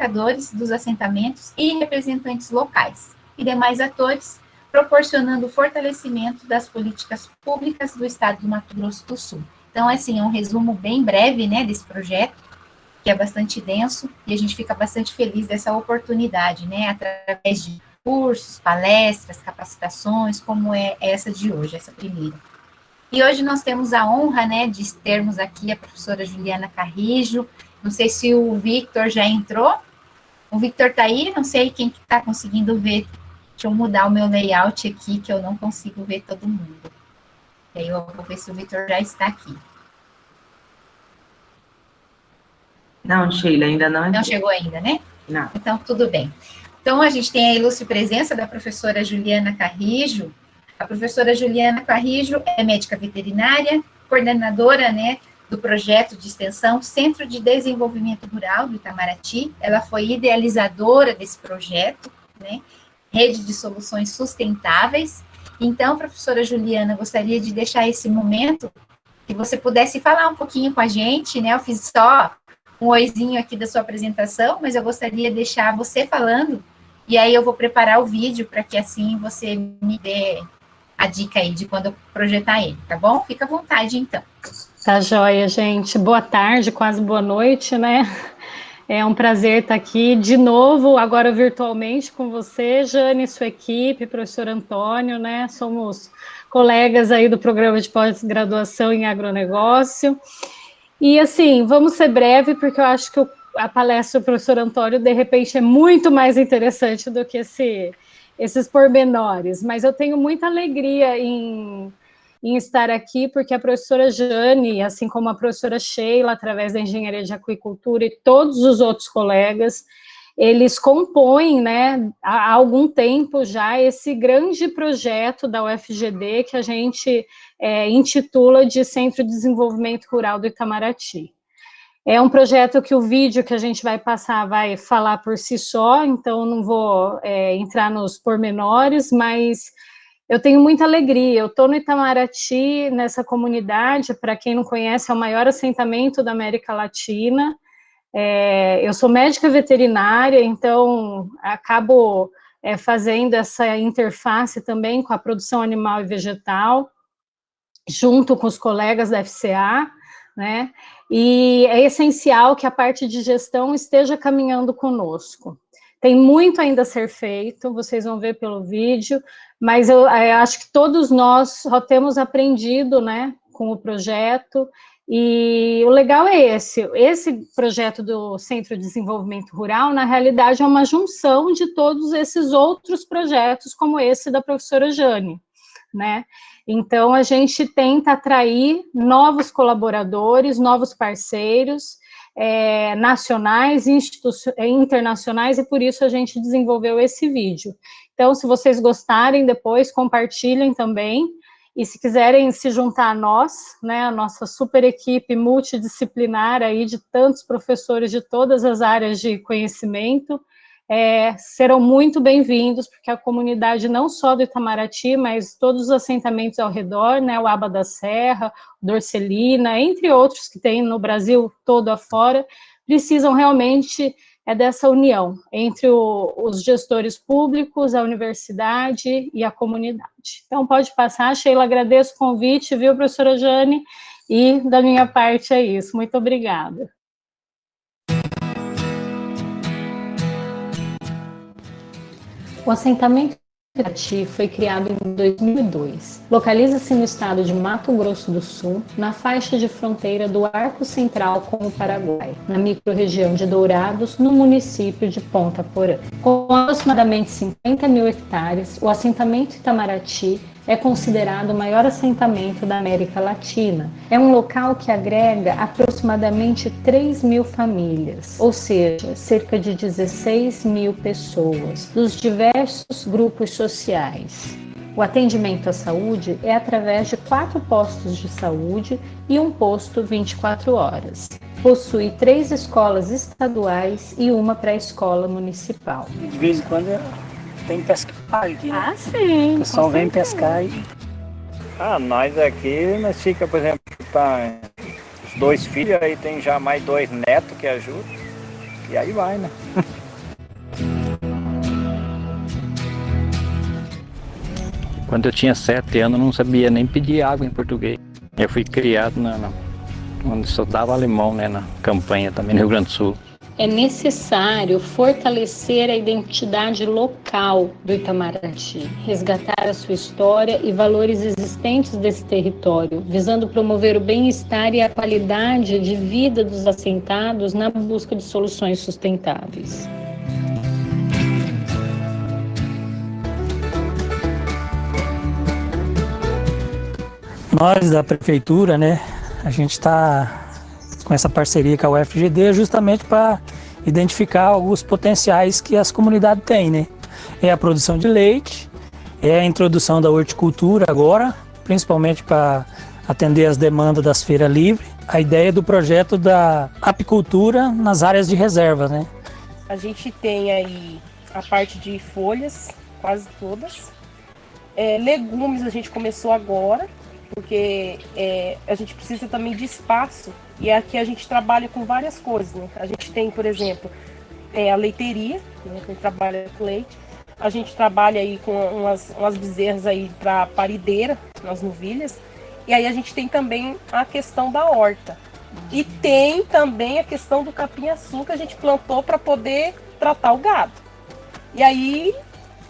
pescadores dos assentamentos e representantes locais e demais atores, proporcionando o fortalecimento das políticas públicas do Estado do Mato Grosso do Sul. Então, assim, é um resumo bem breve, né, desse projeto, que é bastante denso, e a gente fica bastante feliz dessa oportunidade, né, através de cursos, palestras, capacitações, como é essa de hoje, essa primeira. E hoje nós temos a honra, né, de termos aqui a professora Juliana Carrijo. Não sei se o Victor já entrou. O Victor está aí, não sei quem está conseguindo ver. Deixa eu mudar o meu layout aqui, que eu não consigo ver todo mundo. E aí eu vou ver se o Victor já está aqui. Não, Sheila, ainda não entrou. Não chegou ainda, né? Não. Então, tudo bem. Então, a gente tem a ilustre presença da professora Juliana Carrijo. A professora Juliana Carrijo é médica veterinária, coordenadora, né, do projeto de extensão Centro de Desenvolvimento Rural do Itamaraty. Ela foi idealizadora desse projeto, né, Rede de Soluções Sustentáveis. Então, professora Juliana, gostaria de deixar esse momento que você pudesse falar um pouquinho com a gente, né? Eu fiz só um oizinho aqui da sua apresentação, mas eu gostaria de deixar você falando, e aí eu vou preparar o vídeo para que assim você me dê a dica aí de quando eu projetar ele, tá bom? Fica à vontade, então. Tá joia, gente. Boa tarde, quase boa noite, né? É um prazer estar aqui de novo, agora virtualmente com você, Jane, sua equipe, professor Antônio, né? Somos colegas aí do programa de pós-graduação em agronegócio. E assim, vamos ser breve, porque eu acho que a palestra do professor Antônio, de repente, é muito mais interessante do que esses pormenores. Mas eu tenho muita alegria em estar aqui, porque a professora Jane, assim como a professora Sheila, através da Engenharia de Aquicultura, e todos os outros colegas, eles compõem, né, há algum tempo já, esse grande projeto da UFGD que a gente intitula de Centro de Desenvolvimento Rural do Itamaraty. É um projeto que o vídeo que a gente vai passar vai falar por si só, então não vou entrar nos pormenores, mas eu tenho muita alegria. Eu estou no Itamaraty, nessa comunidade, para quem não conhece, é o maior assentamento da América Latina. Eu sou médica veterinária, então acabo fazendo essa interface também com a produção animal e vegetal, junto com os colegas da FCA, né? E é essencial que a parte de gestão esteja caminhando conosco. Tem muito ainda a ser feito, vocês vão ver pelo vídeo, mas eu acho que todos nós só temos aprendido, né, com o projeto. E o legal é esse projeto do Centro de Desenvolvimento Rural, na realidade, é uma junção de todos esses outros projetos, como esse da professora Jane, né? Então, a gente tenta atrair novos colaboradores, novos parceiros, nacionais e internacionais, e por isso a gente desenvolveu esse vídeo. Então, se vocês gostarem, depois compartilhem também, e se quiserem se juntar a nós, né, a nossa super equipe multidisciplinar aí de tantos professores de todas as áreas de conhecimento, serão muito bem-vindos, porque a comunidade não só do Itamaraty, mas todos os assentamentos ao redor, né, o Aba da Serra, Dorcelina, entre outros que tem no Brasil todo afora, precisam realmente dessa união entre os gestores públicos, a universidade e a comunidade. Então, pode passar, Sheila, agradeço o convite, viu, professora Jane? E da minha parte é isso. Muito obrigada. O assentamento Itamaraty foi criado em 2002. Localiza-se no estado de Mato Grosso do Sul, na faixa de fronteira do Arco Central com o Paraguai, na microrregião de Dourados, no município de Ponta Porã. Com aproximadamente 50 mil hectares, o assentamento Itamaraty é considerado o maior assentamento da América Latina. É um local que agrega aproximadamente 3 mil famílias, ou seja, cerca de 16 mil pessoas, dos diversos grupos sociais. O atendimento à saúde é através de 4 postos de saúde e um posto 24 horas. Possui 3 escolas estaduais e uma pré-escola municipal. De vez em quando tem pesca aqui, né? Ah, sim. O pessoal vem pescar e... nós aqui, nós fica, por exemplo, tá os 2 filhos, aí tem já mais 2 netos que ajudam. E aí vai, né? Quando eu tinha 7 anos, eu não sabia nem pedir água em português. Eu fui criado onde só dava alemão, né, na campanha também no Rio Grande do Sul. É necessário fortalecer a identidade local do Itamaraty, resgatar a sua história e valores existentes desse território, visando promover o bem-estar e a qualidade de vida dos assentados na busca de soluções sustentáveis. Nós da prefeitura, né, a gente está com essa parceria com a UFGD justamente para identificar alguns potenciais que as comunidades têm, né? É a produção de leite, é a introdução da horticultura agora, principalmente para atender as demandas das feiras livres. A ideia do projeto da apicultura nas áreas de reserva, né? A gente tem aí a parte de folhas, quase todas. Legumes a gente começou agora, porque a gente precisa também de espaço, e aqui a gente trabalha com várias coisas, né? A gente tem, por exemplo, a leiteria, né? Que trabalha com leite. A gente trabalha aí com umas bezerras aí para parideira, nas novilhas. E aí a gente tem também a questão da horta. E tem também a questão do capim-açúcar que a gente plantou para poder tratar o gado. E aí,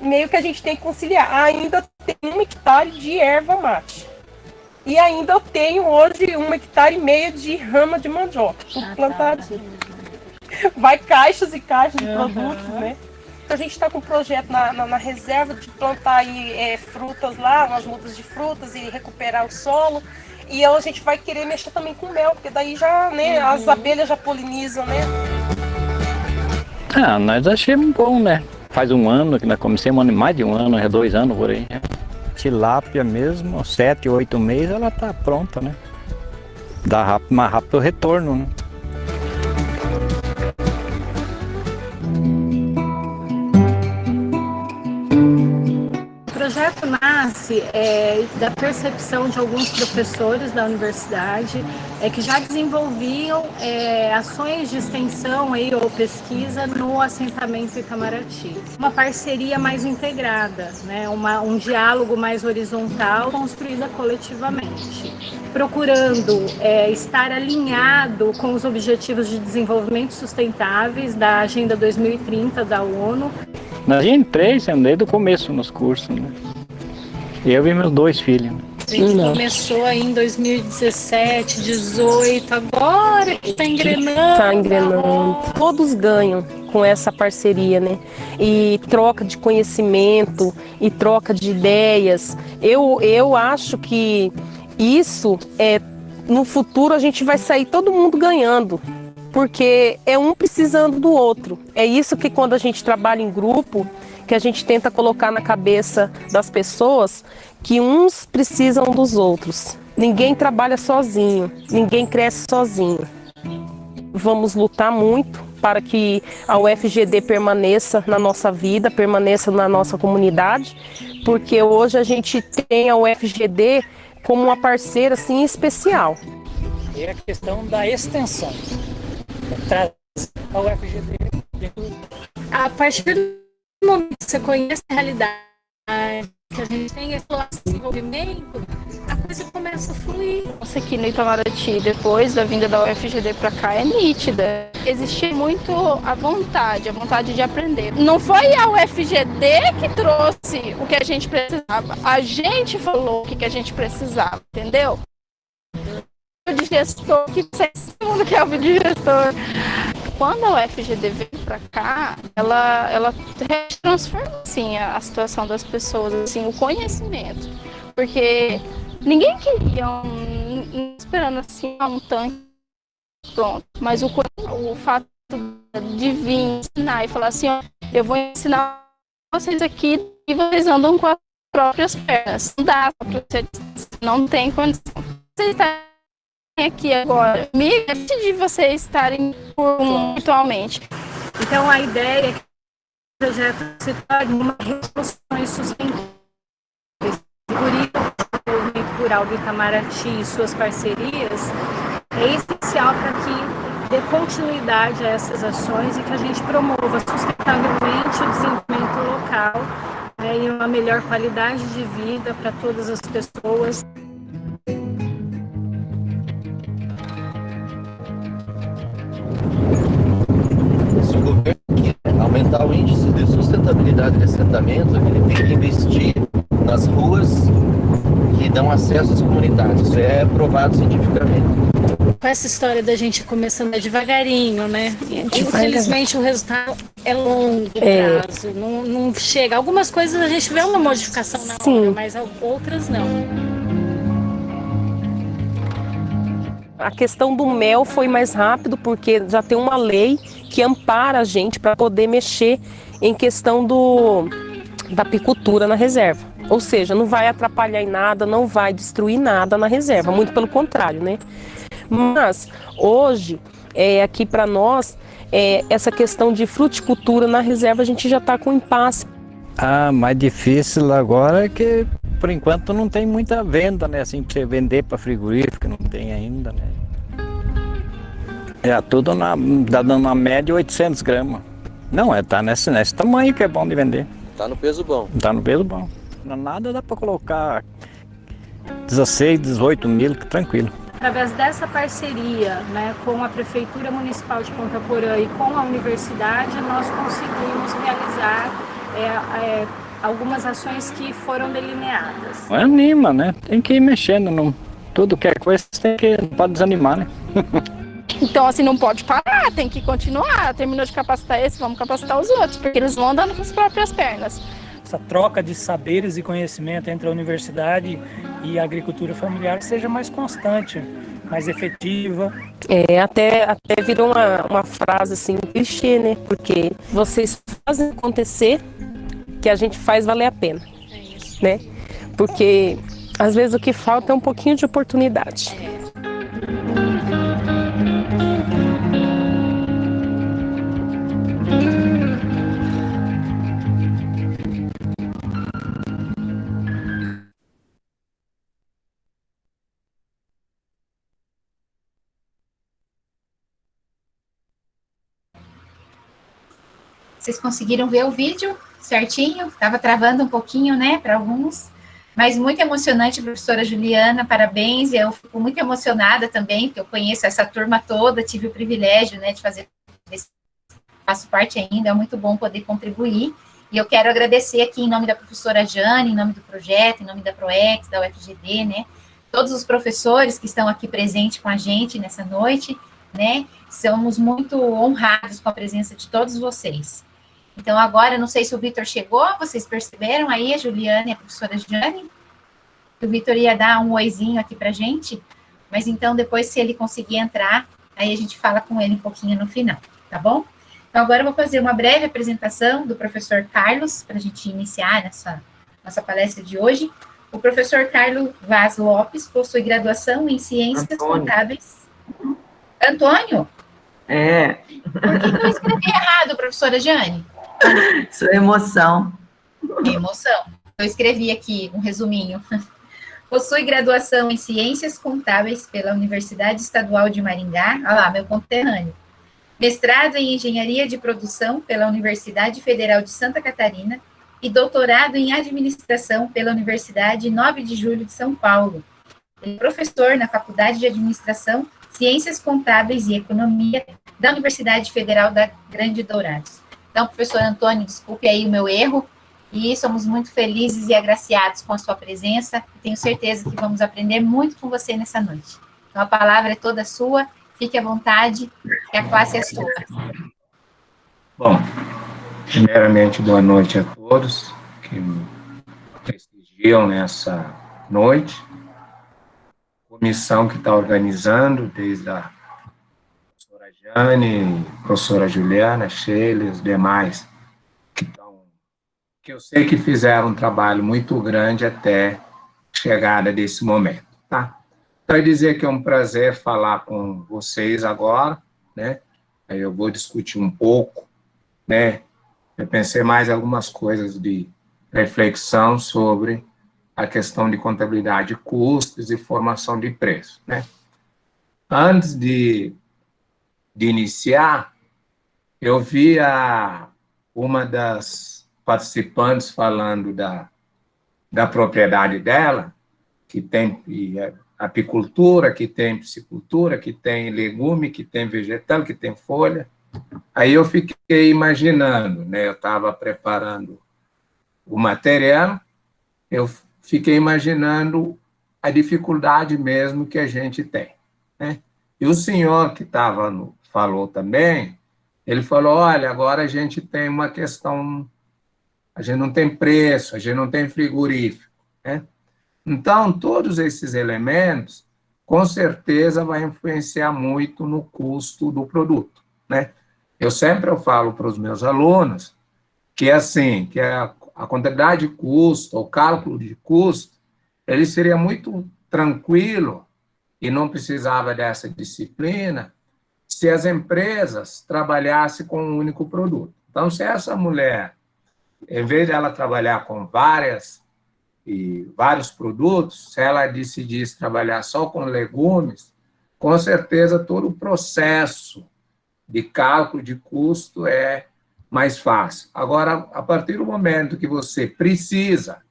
meio que a gente tem que conciliar. Ainda tem 1 hectare de erva mate. E ainda eu tenho hoje 1,5 hectares de rama de mandioca plantadinha. Vai caixas e caixas de produtos, né? Então a gente está com um projeto na reserva de plantar aí, frutas lá, umas mudas de frutas e recuperar o solo. E a gente vai querer mexer também com mel, porque daí já, né, as abelhas já polinizam, né? Nós achamos bom, né? Faz 1 ano que nós começamos, mais de 1 ano, 2 anos por aí, né? Tilápia mesmo, 7, 8 meses, ela tá pronta, né? Dá mais rápido o retorno, né? O projeto nasce da percepção de alguns professores da universidade que já desenvolviam ações de extensão ou pesquisa no assentamento Itamaraty. Uma parceria mais integrada, né? Um diálogo mais horizontal construída coletivamente, procurando estar alinhado com os objetivos de desenvolvimento sustentáveis da Agenda 2030 da ONU. Nós entrei desde o começo nos cursos, né? Eu e meus 2 filhos. A gente começou aí em 2017, 2018, agora que está engrenando. Está engrenando. Todos ganham com essa parceria, né? E troca de conhecimento, e troca de ideias. Eu acho que isso, no futuro, a gente vai sair todo mundo ganhando. Porque é um precisando do outro. É isso que quando a gente trabalha em grupo, que a gente tenta colocar na cabeça das pessoas, que uns precisam dos outros. Ninguém trabalha sozinho, ninguém cresce sozinho. Vamos lutar muito para que a UFGD permaneça na nossa vida, permaneça na nossa comunidade, porque hoje a gente tem a UFGD como uma parceira assim, especial. É a questão da extensão. Traz a UFGD dentro. A partir do momento que você conhece a realidade, que a gente tem esse desenvolvimento, a coisa começa a fluir. Nossa, aqui no Itamaraty, depois da vinda da UFGD para cá, é nítida. Existia muito a vontade de aprender. Não foi a UFGD que trouxe o que a gente precisava, a gente falou o que a gente precisava, entendeu? De gestor, que todo mundo quer ouvir de gestor. Quando a UFGD veio para cá, ela transforma assim, a situação das pessoas, assim, o conhecimento. Porque ninguém queria esperando assim, um tanque pronto. Mas o fato de vir ensinar e falar assim, ó, eu vou ensinar vocês aqui e vocês andam com as próprias pernas. Não dá para você, não tem condição. Você está aqui agora, me de vocês estarem virtualmente. Então a ideia é que o projeto se torne uma resolução sustentável. Por isso, o movimento rural do Itamaraty e suas parcerias é essencial para que dê continuidade a essas ações e que a gente promova sustentavelmente o desenvolvimento local, né, e uma melhor qualidade de vida para todas as pessoas. Se o governo quer aumentar o índice de sustentabilidade de assentamento, ele tem que investir nas ruas que dão acesso às comunidades. Isso é provado cientificamente. Com essa história da gente começando devagarinho, né? Infelizmente o resultado é longo prazo, não chega. Algumas coisas a gente vê uma modificação na hora, mas outras não. A questão do mel foi mais rápido, porque já tem uma lei que ampara a gente para poder mexer em questão da apicultura na reserva. Ou seja, não vai atrapalhar em nada, não vai destruir nada na reserva, muito pelo contrário, né? Mas hoje, aqui para nós, essa questão de fruticultura na reserva, a gente já está com impasse. Mais difícil agora é que, por enquanto, não tem muita venda, né? Assim, para você vender para frigorífico, não tem ainda, né? Tudo dando na média 800 gramas. Não, tá nesse tamanho que é bom de vender. Tá no peso bom. Tá no peso bom. Nada dá para colocar 16, 18 mil, tranquilo. Através dessa parceria, né, com a Prefeitura Municipal de Ponta Porã e com a universidade, nós conseguimos realizar algumas ações que foram delineadas. Não anima, né? Tem que ir mexendo. Tudo que é coisa, não pode desanimar, né? Então, assim, não pode parar, tem que continuar. Terminou de capacitar esse, vamos capacitar os outros, porque eles vão andando com as próprias pernas. Essa troca de saberes e conhecimento entre a universidade e a agricultura familiar seja mais constante, mais efetiva. Até virou uma frase assim, clichê, né? Porque vocês fazem acontecer que a gente faz valer a pena, né? Porque às vezes o que falta é um pouquinho de oportunidade. Vocês conseguiram ver o vídeo certinho? Estava travando um pouquinho, né, para alguns, mas muito emocionante, professora Juliana, parabéns. Eu fico muito emocionada também, porque eu conheço essa turma toda, tive o privilégio, né, de fazer, faço parte ainda, é muito bom poder contribuir. E eu quero agradecer aqui em nome da professora Jane, em nome do projeto, em nome da PROEX, da UFGD, né, todos os professores que estão aqui presentes com a gente nessa noite, né, somos muito honrados com a presença de todos vocês. Então, agora, não sei se o Vitor chegou, vocês perceberam aí, a Juliana e a professora Jane? O Vitor ia dar um oizinho aqui para a gente, mas então, depois, se ele conseguir entrar, aí a gente fala com ele um pouquinho no final, tá bom? Então, agora eu vou fazer uma breve apresentação do professor Carlos, para a gente iniciar nossa palestra de hoje. O professor Carlos Vaz Lopes possui graduação em Ciências Contábeis. Antônio? Por que eu escrevi errado, professora Jane? Isso é emoção. Emoção. Eu escrevi aqui um resuminho. Possui graduação em Ciências Contábeis pela Universidade Estadual de Maringá. Olha lá, meu conterrâneo. Mestrado em Engenharia de Produção pela Universidade Federal de Santa Catarina e doutorado em Administração pela Universidade 9 de Julho de São Paulo. Ele é professor na Faculdade de Administração, Ciências Contábeis e Economia da Universidade Federal da Grande Dourados. Então, professor Antônio, desculpe aí o meu erro, e somos muito felizes e agraciados com a sua presença, e tenho certeza que vamos aprender muito com você nessa noite. Então, a palavra é toda sua, fique à vontade, que a classe é sua. Bom, primeiramente, boa noite a todos que me prestigiam nessa noite. Comissão que está organizando, desde a professora Jane, professora Juliana, Sheila e os demais, que eu sei que fizeram um trabalho muito grande até a chegada desse momento, tá? Quero dizer que é um prazer falar com vocês agora, né? Aí eu vou discutir um pouco, né? Eu pensei mais em algumas coisas de reflexão sobre a questão de contabilidade de custos e formação de preço, né? Antes de de iniciar, eu vi uma das participantes falando da propriedade dela, que tem apicultura, que tem piscicultura, que tem legume, que tem vegetal, que tem folha. Aí eu fiquei imaginando, né? Eu estava preparando o material, eu fiquei imaginando a dificuldade mesmo que a gente tem, né? E o senhor que falou também, ele falou, olha, agora a gente tem uma questão, a gente não tem preço, a gente não tem frigorífico, né? Então, todos esses elementos, com certeza, vai influenciar muito no custo do produto, né? Eu sempre falo para os meus alunos que, assim, que a quantidade de custo, o cálculo de custo, ele seria muito tranquilo e não precisava dessa disciplina se as empresas trabalhassem com um único produto. Então, se essa mulher, em vez de ela trabalhar com vários produtos, se ela decidisse trabalhar só com legumes, com certeza todo o processo de cálculo de custo é mais fácil. Agora, a partir do momento que você precisa,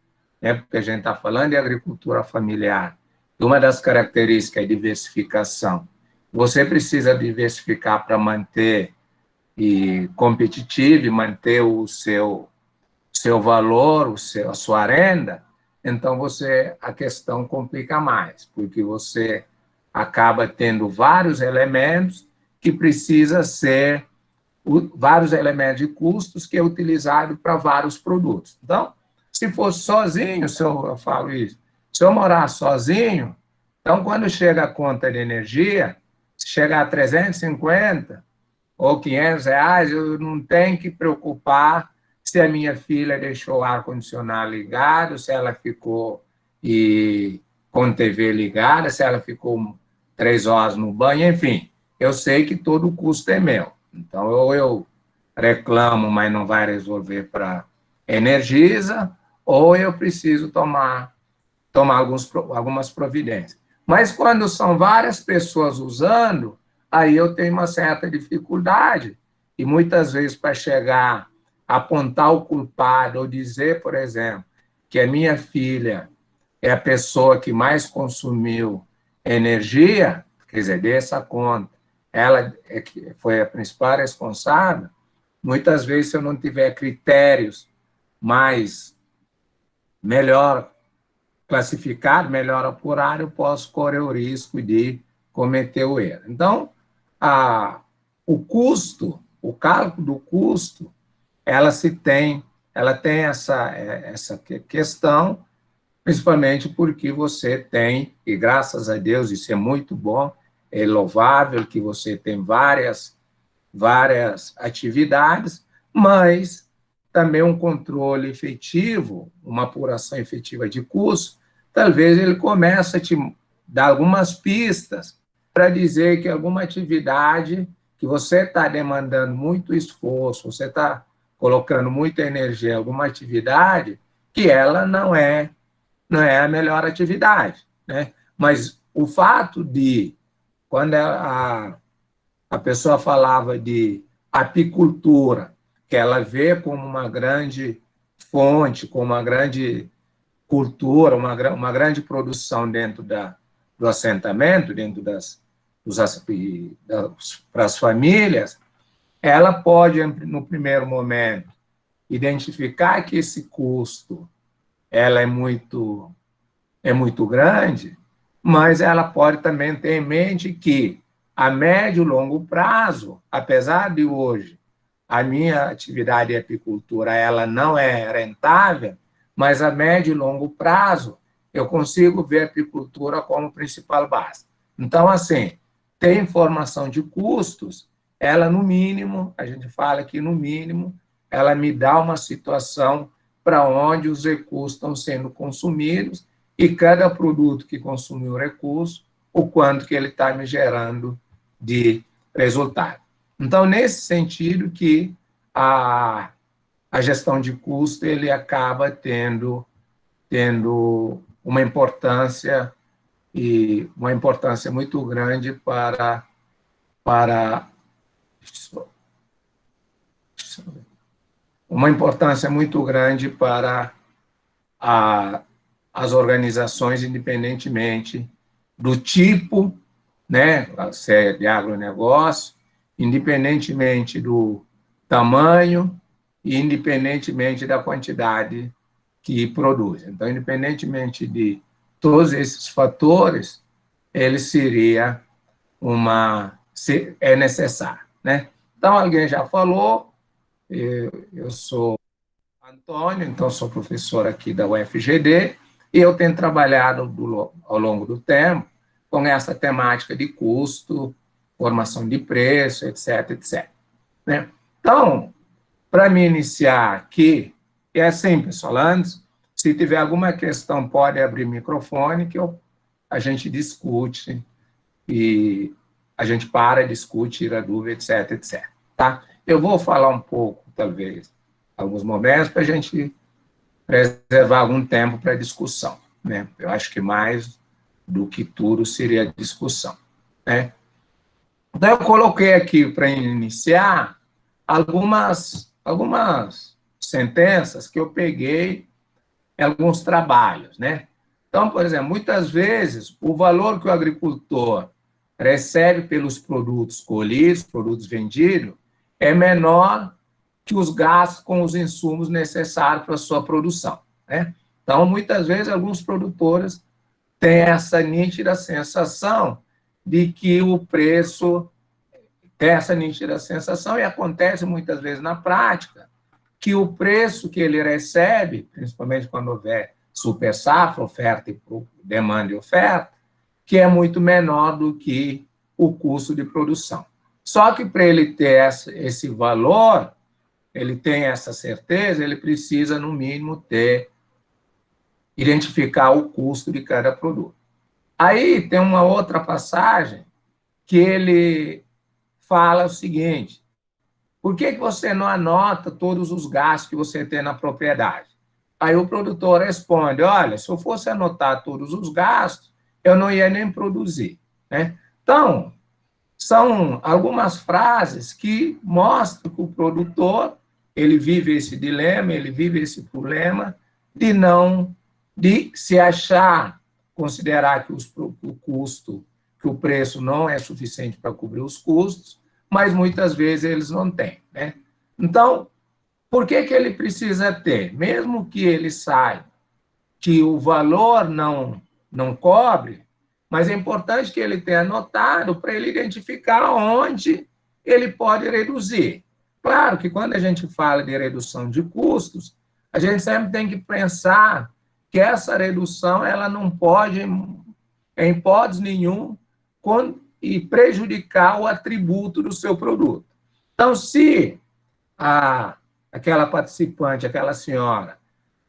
né, porque a gente está falando de agricultura familiar, e uma das características é diversificação. Você precisa diversificar para manter competitivo, manter o seu valor, a sua renda. Então, a questão complica mais, porque você acaba tendo vários elementos que precisa ser vários elementos de custos que é utilizado para vários produtos. Então, se fosse sozinho, eu falo isso, se eu morar sozinho, então, quando chega a conta de energia, se chegar a 350 ou 500 reais, eu não tenho que preocupar se a minha filha deixou o ar-condicionado ligado, se ela ficou com TV ligada, se ela ficou 3 horas no banho, enfim, eu sei que todo o custo é meu. Então, ou eu reclamo, mas não vai resolver para Energisa, ou eu preciso tomar algumas providências. Mas quando são várias pessoas usando, aí eu tenho uma certa dificuldade, e muitas vezes para chegar a apontar o culpado, ou dizer, por exemplo, que a minha filha é a pessoa que mais consumiu energia, quer dizer, dessa conta, ela foi a principal responsável, muitas vezes, se eu não tiver critérios melhor classificado, melhor apurado, eu posso correr o risco de cometer o erro. Então, o custo, o cálculo do custo, ela tem essa questão, principalmente porque você tem, e graças a Deus isso é muito bom, é louvável que você tem várias atividades, mas também um controle efetivo, uma apuração efetiva de custo, talvez ele comece a te dar algumas pistas para dizer que alguma atividade que você está demandando muito esforço, você está colocando muita energia em alguma atividade, que ela não é a melhor atividade, né? Mas o fato de, quando a pessoa falava de apicultura, que ela vê como uma grande fonte, como uma grande cultura, uma grande produção dentro do assentamento, dentro para as famílias, ela pode, no primeiro momento, identificar que esse custo ela é muito grande, mas ela pode também ter em mente que, a médio e longo prazo, apesar de hoje a minha atividade de apicultura ela não é rentável, mas a médio e longo prazo eu consigo ver a apicultura como principal base. Então, assim, ter informação de custos, ela no mínimo, a gente fala que no mínimo, ela me dá uma situação para onde os recursos estão sendo consumidos e cada produto que consumiu o recurso, o quanto que ele está me gerando de resultado. Então, nesse sentido que a gestão de custo ele acaba tendo uma importância muito grande para uma importância muito grande para as organizações, independentemente do tipo, né, se é de agronegócio, independentemente do tamanho e independentemente da quantidade que produz. Então, independentemente de todos esses fatores, ele seria é necessário, né? Então, alguém já falou, eu sou Antônio, então sou professor aqui da UFGD, e eu tenho trabalhado ao longo do tempo com essa temática de custo, formação de preço, etc, etc. Né? Então, para me iniciar aqui, é assim, pessoal, antes, se tiver alguma questão, pode abrir o microfone, que a gente discute, e a gente discute, tira dúvida, etc, etc. Tá? Eu vou falar um pouco, talvez, alguns momentos, para a gente preservar algum tempo para discussão. Né? Eu acho que mais do que tudo seria discussão. Né? Então, eu coloquei aqui, para iniciar, algumas sentenças que eu peguei em alguns trabalhos. Né? Então, por exemplo, muitas vezes, o valor que o agricultor recebe pelos produtos colhidos, produtos vendidos, é menor que os gastos com os insumos necessários para a sua produção. Né? Então, muitas vezes, alguns produtores têm essa nítida sensação de que o preço tem essa nítida sensação, e acontece muitas vezes na prática, que o preço que ele recebe, principalmente quando houver super safra, oferta e demanda e oferta, que é muito menor do que o custo de produção. Só que para ele ter esse valor, ele tem essa certeza, ele precisa, no mínimo, identificar o custo de cada produto. Aí tem uma outra passagem que ele fala o seguinte: por que você não anota todos os gastos que você tem na propriedade? Aí o produtor responde: olha, se eu fosse anotar todos os gastos, eu não ia nem produzir. Né? Então, são algumas frases que mostram que o produtor ele vive esse dilema, ele vive esse problema de se achar, considerar que o preço não é suficiente para cobrir os custos, mas muitas vezes eles não têm. Né? Então, por que ele precisa ter? Mesmo que ele saiba que o valor não cobre, mas é importante que ele tenha anotado para ele identificar onde ele pode reduzir. Claro que quando a gente fala de redução de custos, a gente sempre tem que pensar que essa redução ela não pode, em hipótese nenhuma, prejudicar o atributo do seu produto. Então, se aquela participante, aquela senhora,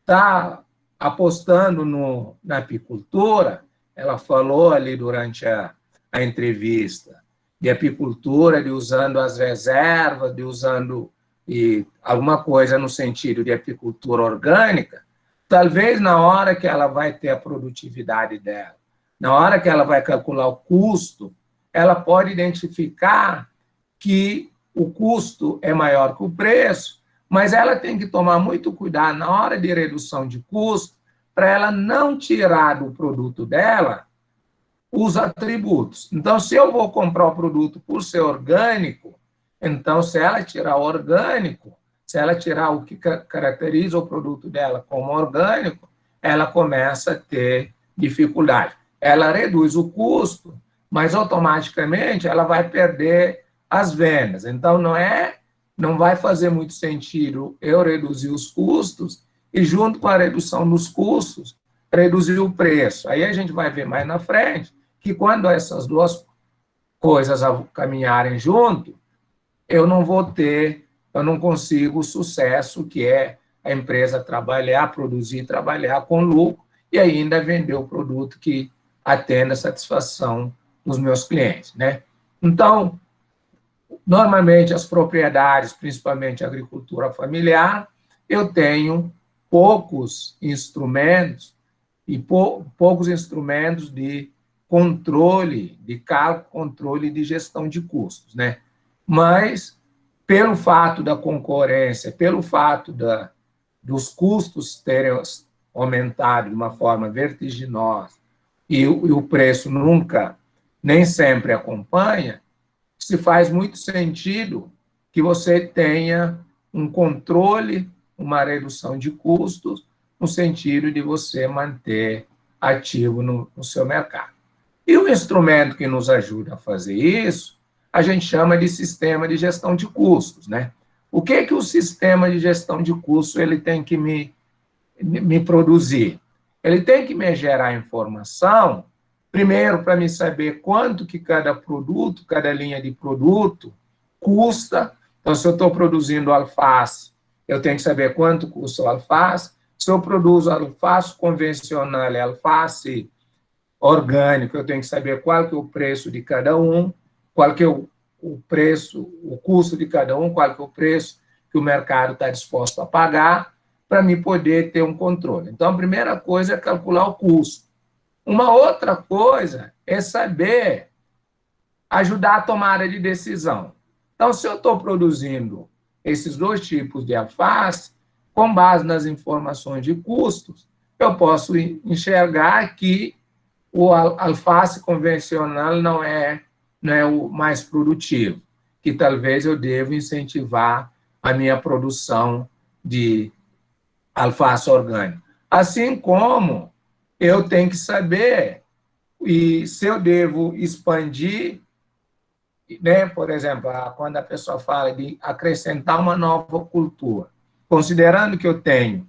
está apostando na apicultura, ela falou ali durante a entrevista de apicultura, de usando as reservas, de usando alguma coisa no sentido de apicultura orgânica, talvez na hora que ela vai ter a produtividade dela, na hora que ela vai calcular o custo, ela pode identificar que o custo é maior que o preço, mas ela tem que tomar muito cuidado na hora de redução de custo para ela não tirar do produto dela os atributos. Então, se eu vou comprar o produto por ser orgânico, então, se ela tirar o orgânico, se ela tirar o que caracteriza o produto dela como orgânico, ela começa a ter dificuldade. Ela reduz o custo, mas automaticamente ela vai perder as vendas. Então, não vai fazer muito sentido eu reduzir os custos e, junto com a redução dos custos, reduzir o preço. Aí a gente vai ver mais na frente que, quando essas duas coisas caminharem junto, eu não consigo o sucesso que é a empresa produzir, trabalhar com lucro e ainda vender o produto que atenda a satisfação dos meus clientes. Né? Então, normalmente, as propriedades, principalmente a agricultura familiar, eu tenho poucos instrumentos de controle, de cálculo, controle de gestão de custos. Né? mas pelo fato da concorrência, pelo fato dos custos terem aumentado de uma forma vertiginosa e o preço nem sempre acompanha, se faz muito sentido que você tenha um controle, uma redução de custos, no sentido de você manter ativo no seu mercado. E o instrumento que nos ajuda a fazer isso, a gente chama de sistema de gestão de custos, né? O que o sistema de gestão de custos ele tem que me produzir? Ele tem que me gerar informação, primeiro, para me saber quanto que cada produto, cada linha de produto custa. Então, se eu estou produzindo alface, eu tenho que saber quanto custa o alface. Se eu produzo alface convencional e alface orgânico, eu tenho que saber qual que é o preço de cada um, qual que é o preço, o custo de cada um, qual que é o preço que o mercado está disposto a pagar, para mim poder ter um controle. Então, a primeira coisa é calcular o custo. Uma outra coisa é saber ajudar a tomada de decisão. Então, se eu estou produzindo esses dois tipos de alface, com base nas informações de custos, eu posso enxergar que o alface convencional não é o mais produtivo, que talvez eu deva incentivar a minha produção de alface orgânica. Assim como eu tenho que saber se eu devo expandir, né, por exemplo, quando a pessoa fala de acrescentar uma nova cultura, considerando que eu tenho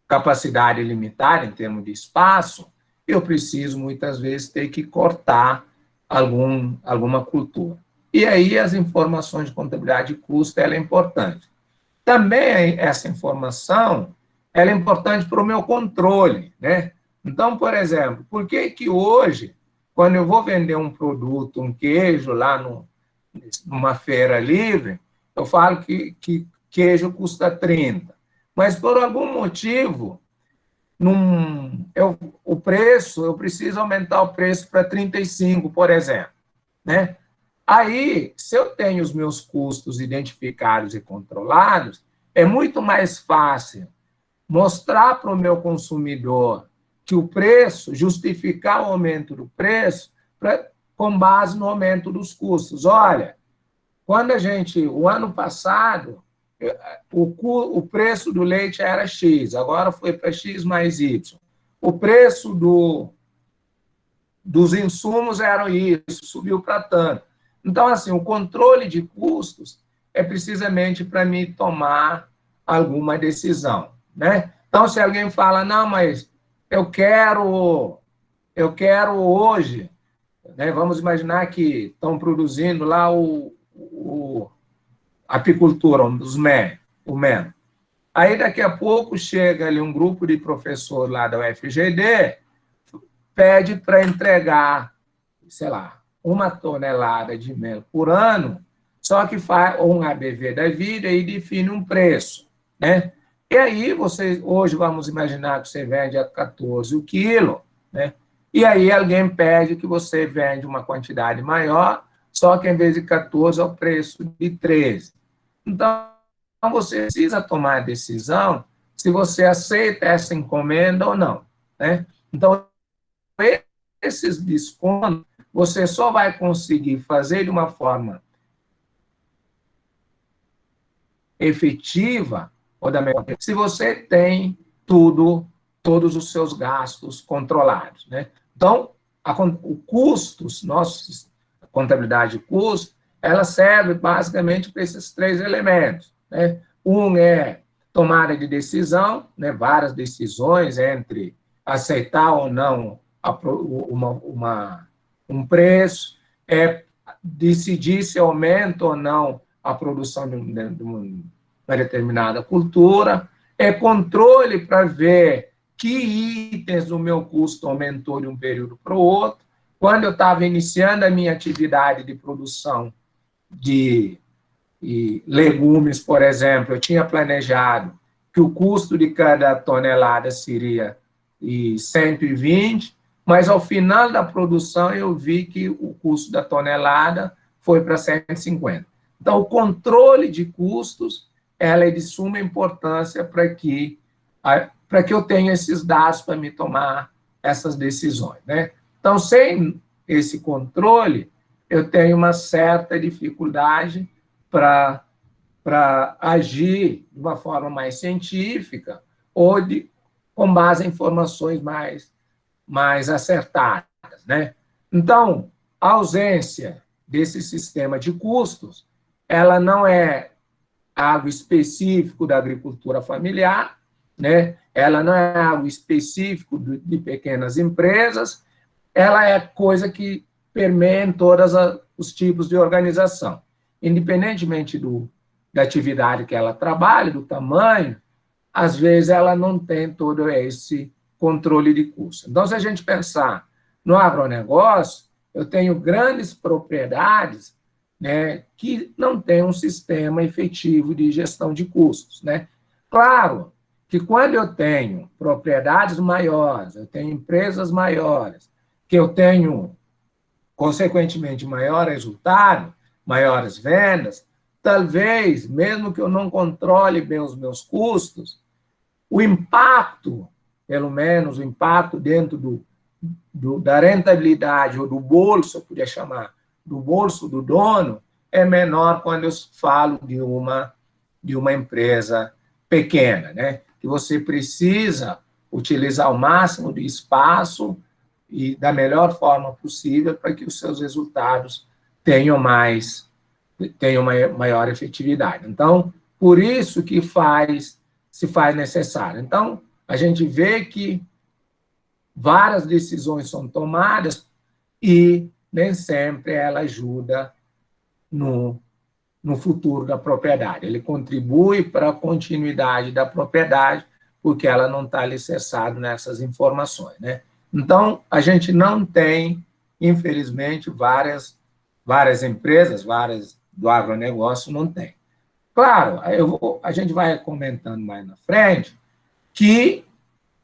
capacidade limitada em termos de espaço, eu preciso, muitas vezes, ter que cortar alguma cultura. E aí, as informações de contabilidade de custo, ela é importante. Também, essa informação, ela é importante para o meu controle, né? Então, por exemplo, por que hoje, quando eu vou vender um produto, um queijo, lá numa feira livre, eu falo que queijo custa 30, mas por algum motivo, o preço, eu preciso aumentar o preço para 35, por exemplo, né? Aí, se eu tenho os meus custos identificados e controlados, é muito mais fácil mostrar para o meu consumidor que o preço, justificar o aumento do preço com base no aumento dos custos. Olha, o ano passado, o preço do leite era X, agora foi para X mais Y. O preço dos insumos era isso, subiu para tanto. Então, assim, o controle de custos é precisamente para mim tomar alguma decisão, né? Então, se alguém fala, não, mas eu quero hoje, né, vamos imaginar que estão produzindo lá a apicultura, o MEN. Aí, daqui a pouco, chega ali um grupo de professores lá da UFGD, pede para entregar, sei lá, 1 tonelada de mel por ano, só que faz um ABV da vida e define um preço, né? E aí, hoje, vamos imaginar que você vende a 14 o quilo, né? E aí, alguém pede que você vende uma quantidade maior, só que, em vez de 14, é o preço de 13. Então, você precisa tomar a decisão se você aceita essa encomenda ou não, né? Então, esses descontos, você só vai conseguir fazer de uma forma efetiva, ou da melhor, se você tem todos os seus gastos controlados, né? Então, o custos, a contabilidade de custo, ela serve basicamente para esses 3 elementos, né? Um é tomada de decisão, né? Várias decisões entre aceitar ou não um preço, é decidir se aumenta ou não a produção de uma determinada cultura, é controle para ver que itens do meu custo aumentou de um período para o outro. Quando eu estava iniciando a minha atividade de produção de legumes, por exemplo, eu tinha planejado que o custo de cada tonelada seria 120, mas ao final da produção eu vi que o custo da tonelada foi para 150. Então, o controle de custos, ela é de suma importância para que eu tenha esses dados para me tomar essas decisões, né? Então, sem esse controle, eu tenho uma certa dificuldade para agir de uma forma mais científica ou com base em informações mais acertadas, né? Então, a ausência desse sistema de custos, ela não é algo específico da agricultura familiar, né? Ela não é algo específico de pequenas empresas, ela é coisa que permeia em todos os tipos de organização, independentemente da atividade que ela trabalha, do tamanho, às vezes ela não tem todo esse controle de custo. Então, se a gente pensar no agronegócio, eu tenho grandes propriedades, né, que não têm um sistema efetivo de gestão de custos, né? Claro que quando eu tenho propriedades maiores, eu tenho empresas maiores, que eu tenho, consequentemente, maior resultado, maiores vendas, talvez, mesmo que eu não controle bem os meus custos, o impacto, pelo menos o impacto dentro da rentabilidade ou do bolso, eu podia chamar, do bolso do dono, é menor quando eu falo de uma empresa pequena, né? Que você precisa utilizar o máximo de espaço e da melhor forma possível para que os seus resultados tenham maior efetividade. Então, por isso que se faz necessário. Então, a gente vê que várias decisões são tomadas e nem sempre ela ajuda no futuro da propriedade. Ele contribui para a continuidade da propriedade, porque ela não está alicerçada nessas informações, né? Então, a gente não tem, infelizmente, várias empresas, várias do agronegócio não tem. Claro, a gente vai comentando mais na frente que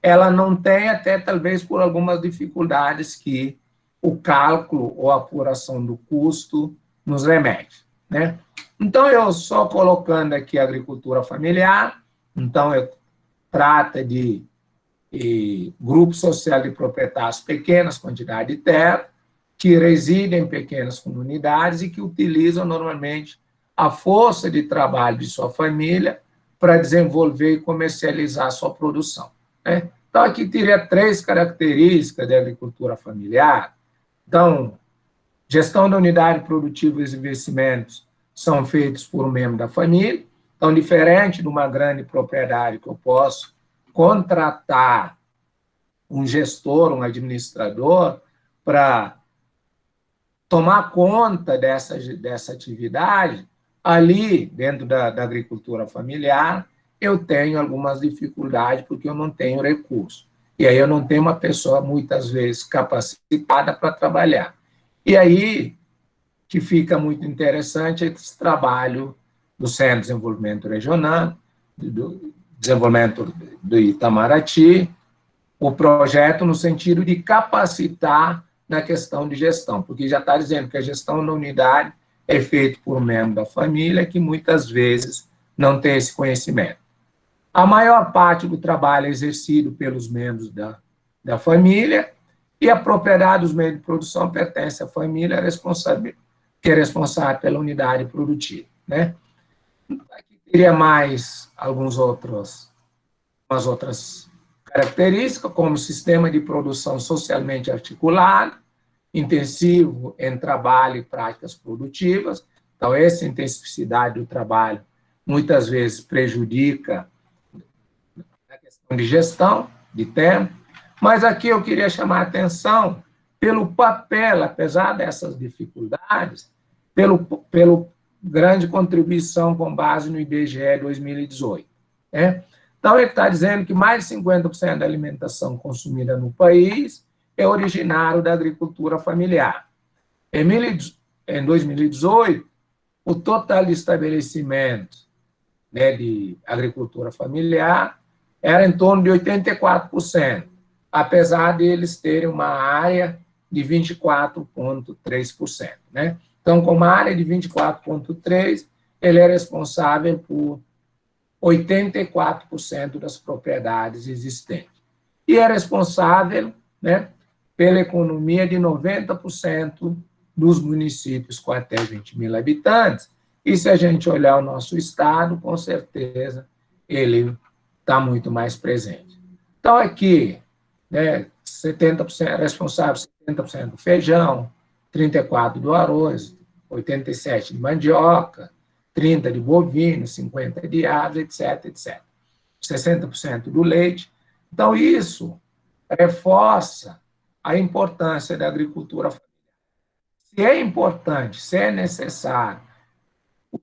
ela não tem, até talvez por algumas dificuldades que o cálculo ou a apuração do custo nos remete, né? Então, eu só colocando aqui a agricultura familiar, então, trata de grupo social de proprietários, pequenas quantidades de terra, que residem em pequenas comunidades e que utilizam normalmente a força de trabalho de sua família para desenvolver e comercializar sua produção, né? Então, aqui teria 3 características da agricultura familiar. Então, gestão da unidade produtiva e os investimentos são feitos por um membro da família. Então, diferente de uma grande propriedade que eu posso contratar um gestor, um administrador, para tomar conta dessa atividade, ali, dentro da agricultura familiar, eu tenho algumas dificuldades porque eu não tenho recurso. E aí eu não tenho uma pessoa, muitas vezes, capacitada para trabalhar. E aí que fica muito interessante esse trabalho do Centro de Desenvolvimento Regional, do desenvolvimento do Itamaraty, o projeto no sentido de capacitar na questão de gestão, porque já está dizendo que a gestão da unidade é feita por um membro da família que muitas vezes não tem esse conhecimento. A maior parte do trabalho é exercido pelos membros da família e a propriedade dos meios de produção pertence à família que é responsável pela unidade produtiva, né? Aqui teria mais umas outras características, como sistema de produção socialmente articulado, intensivo em trabalho e práticas produtivas. Então, essa intensificidade do trabalho muitas vezes prejudica a questão de gestão de tempo, mas aqui eu queria chamar a atenção pelo papel, apesar dessas dificuldades, pelo grande contribuição com base no IBGE 2018. Né? Então, ele está dizendo que mais de 50% da alimentação consumida no país é originário da agricultura familiar. Em 2018, o total de estabelecimentos, né, de agricultura familiar era em torno de 84%, apesar de eles terem uma área de 24,3%. Né? Então, com uma área de 24,3, ele é responsável por 84% das propriedades existentes. E é responsável, né, pela economia de 90% dos municípios com até 20 mil habitantes. E se a gente olhar o nosso estado, com certeza, ele está muito mais presente. Então, aqui, né, 70% é responsável, 70% do feijão, 34% do arroz, 87% de mandioca, 30% de bovino, 50% de aves, etc., etc. 60% do leite. Então, isso reforça a importância da agricultura familiar. Se é importante, se é necessário, o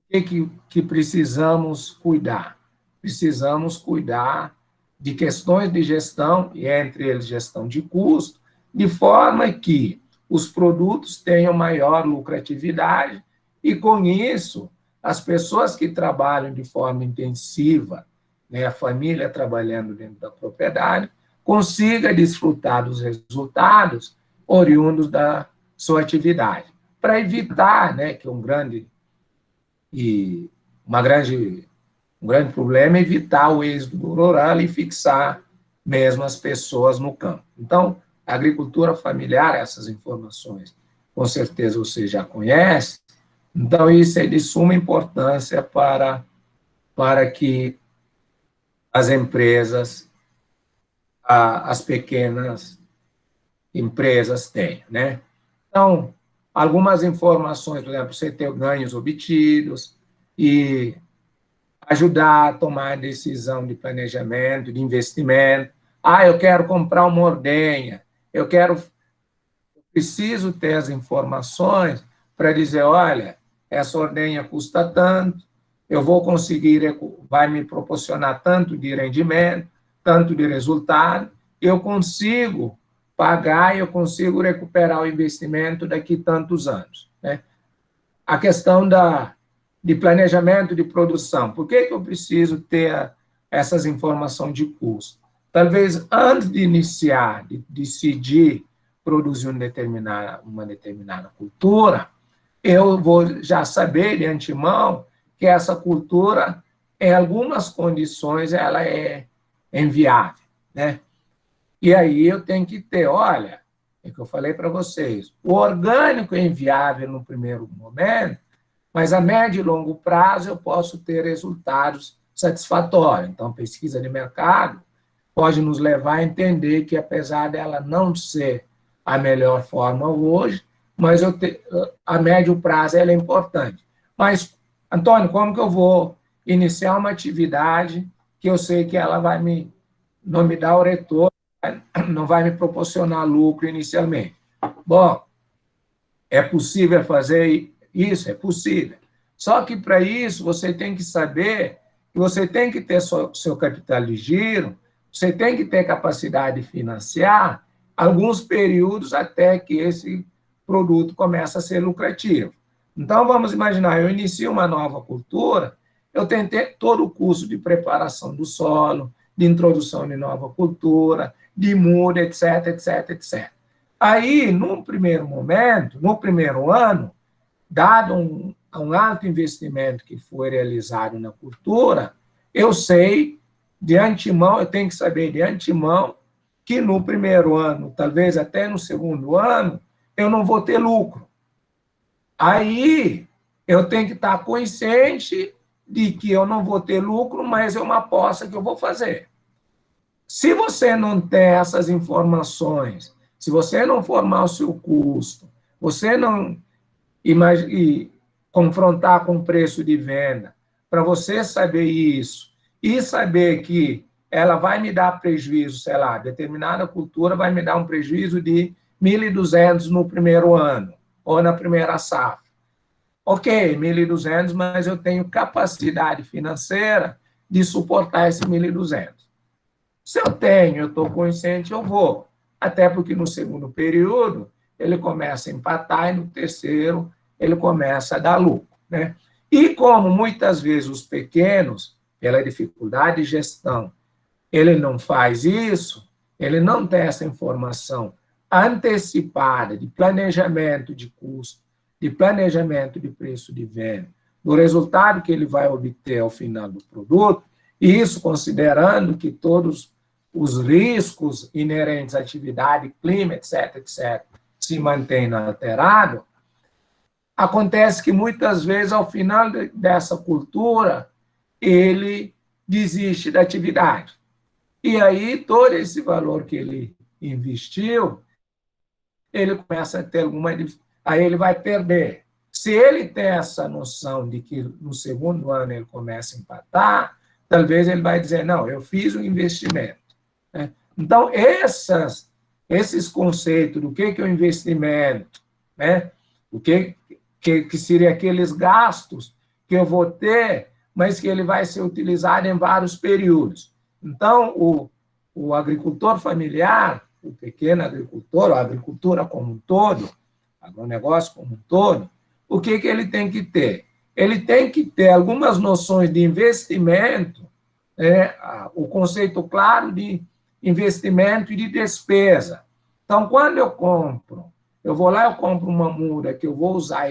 que precisamos cuidar? Precisamos cuidar de questões de gestão, e entre eles gestão de custo, de forma que os produtos tenham maior lucratividade e, com isso, as pessoas que trabalham de forma intensiva, né, a família trabalhando dentro da propriedade, consiga desfrutar dos resultados oriundos da sua atividade, para evitar, né, que um grande problema é evitar o êxodo rural e fixar mesmo as pessoas no campo. Então, a agricultura familiar, essas informações, com certeza você já conhece, então isso é de suma importância para que as empresas, as pequenas empresas tenham, né? Então, algumas informações, por exemplo, você ter ganhos obtidos e ajudar a tomar decisão de planejamento, de investimento. Eu quero comprar uma ordenha, eu preciso ter as informações para dizer, olha, essa ordenha custa tanto, eu vou conseguir, vai me proporcionar tanto de rendimento, tanto de resultado, eu consigo pagar e eu consigo recuperar o investimento daqui a tantos anos, né? A questão de planejamento de produção. Por que eu preciso ter essas informações de custo? Talvez antes de iniciar, de decidir produzir uma determinada cultura, eu vou já saber de antemão que essa cultura, em algumas condições, ela é inviável, né? E aí eu tenho que ter, olha, é que eu falei para vocês, o orgânico é inviável no primeiro momento, mas a médio e longo prazo eu posso ter resultados satisfatórios. Então, pesquisa de mercado pode nos levar a entender que, apesar dela não ser a melhor forma hoje, mas a médio prazo ela é importante. Mas, Antônio, como que eu vou iniciar uma atividade que eu sei que ela não me dar o retorno, não vai me proporcionar lucro inicialmente? Bom, é possível fazer isso? É possível. Só que, para isso, você tem que saber que você tem que ter seu capital de giro, você tem que ter capacidade de financiar alguns períodos até que esse produto comece a ser lucrativo. Então, vamos imaginar, eu inicio uma nova cultura, eu tenho que ter todo o custo de preparação do solo, de introdução de nova cultura, de muda, etc, etc, etc. Aí, num primeiro momento, no primeiro ano, dado um alto investimento que foi realizado na cultura, eu sei de antemão, eu tenho que saber de antemão que no primeiro ano, talvez até no segundo ano, eu não vou ter lucro. Aí, eu tenho que estar consciente de que eu não vou ter lucro, mas é uma aposta que eu vou fazer. Se você não tem essas informações, se você não formar o seu custo, você não confrontar com o preço de venda, para você saber isso, e saber que ela vai me dar prejuízo, sei lá, determinada cultura vai me dar um prejuízo de 1.200 no primeiro ano, ou na primeira safra. Ok, 1.200, mas eu tenho capacidade financeira de suportar esse 1.200. Se eu tenho, eu estou consciente, eu vou. Até porque no segundo período, ele começa a empatar e no terceiro, ele começa a dar lucro, né? E como muitas vezes os pequenos, pela dificuldade de gestão, ele não faz isso, ele não tem essa informação antecipada de planejamento de custo, de planejamento de preço de venda, do resultado que ele vai obter ao final do produto, e isso considerando que todos os riscos inerentes à atividade, clima, etc., se mantêm inalterados, acontece que muitas vezes, ao final dessa cultura, ele desiste da atividade. E aí, todo esse valor que ele investiu, ele começa a ter aí ele vai perder. Se ele tem essa noção de que no segundo ano ele começa a empatar, talvez ele vai dizer, não, eu fiz um investimento. Né? Então, esses conceitos do que é o investimento, né? O que seria aqueles gastos que eu vou ter, mas que ele vai ser utilizado em vários períodos. Então, o agricultor familiar, o pequeno agricultor, a agricultura como um todo, agronegócio como um todo, o que ele tem que ter? Ele tem que ter algumas noções de investimento, o conceito claro de investimento e de despesa. Então, quando eu compro, eu vou lá, eu compro uma muda que eu vou usar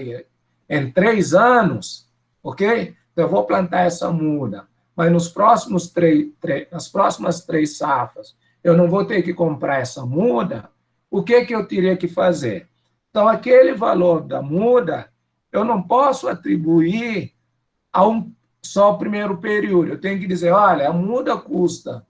em 3 anos, ok? Então, eu vou plantar essa muda, mas nas próximas 3 safras, eu não vou ter que comprar essa muda, o que eu teria que fazer? Então, aquele valor da muda, eu não posso atribuir só o primeiro período. Eu tenho que dizer, olha, a muda custa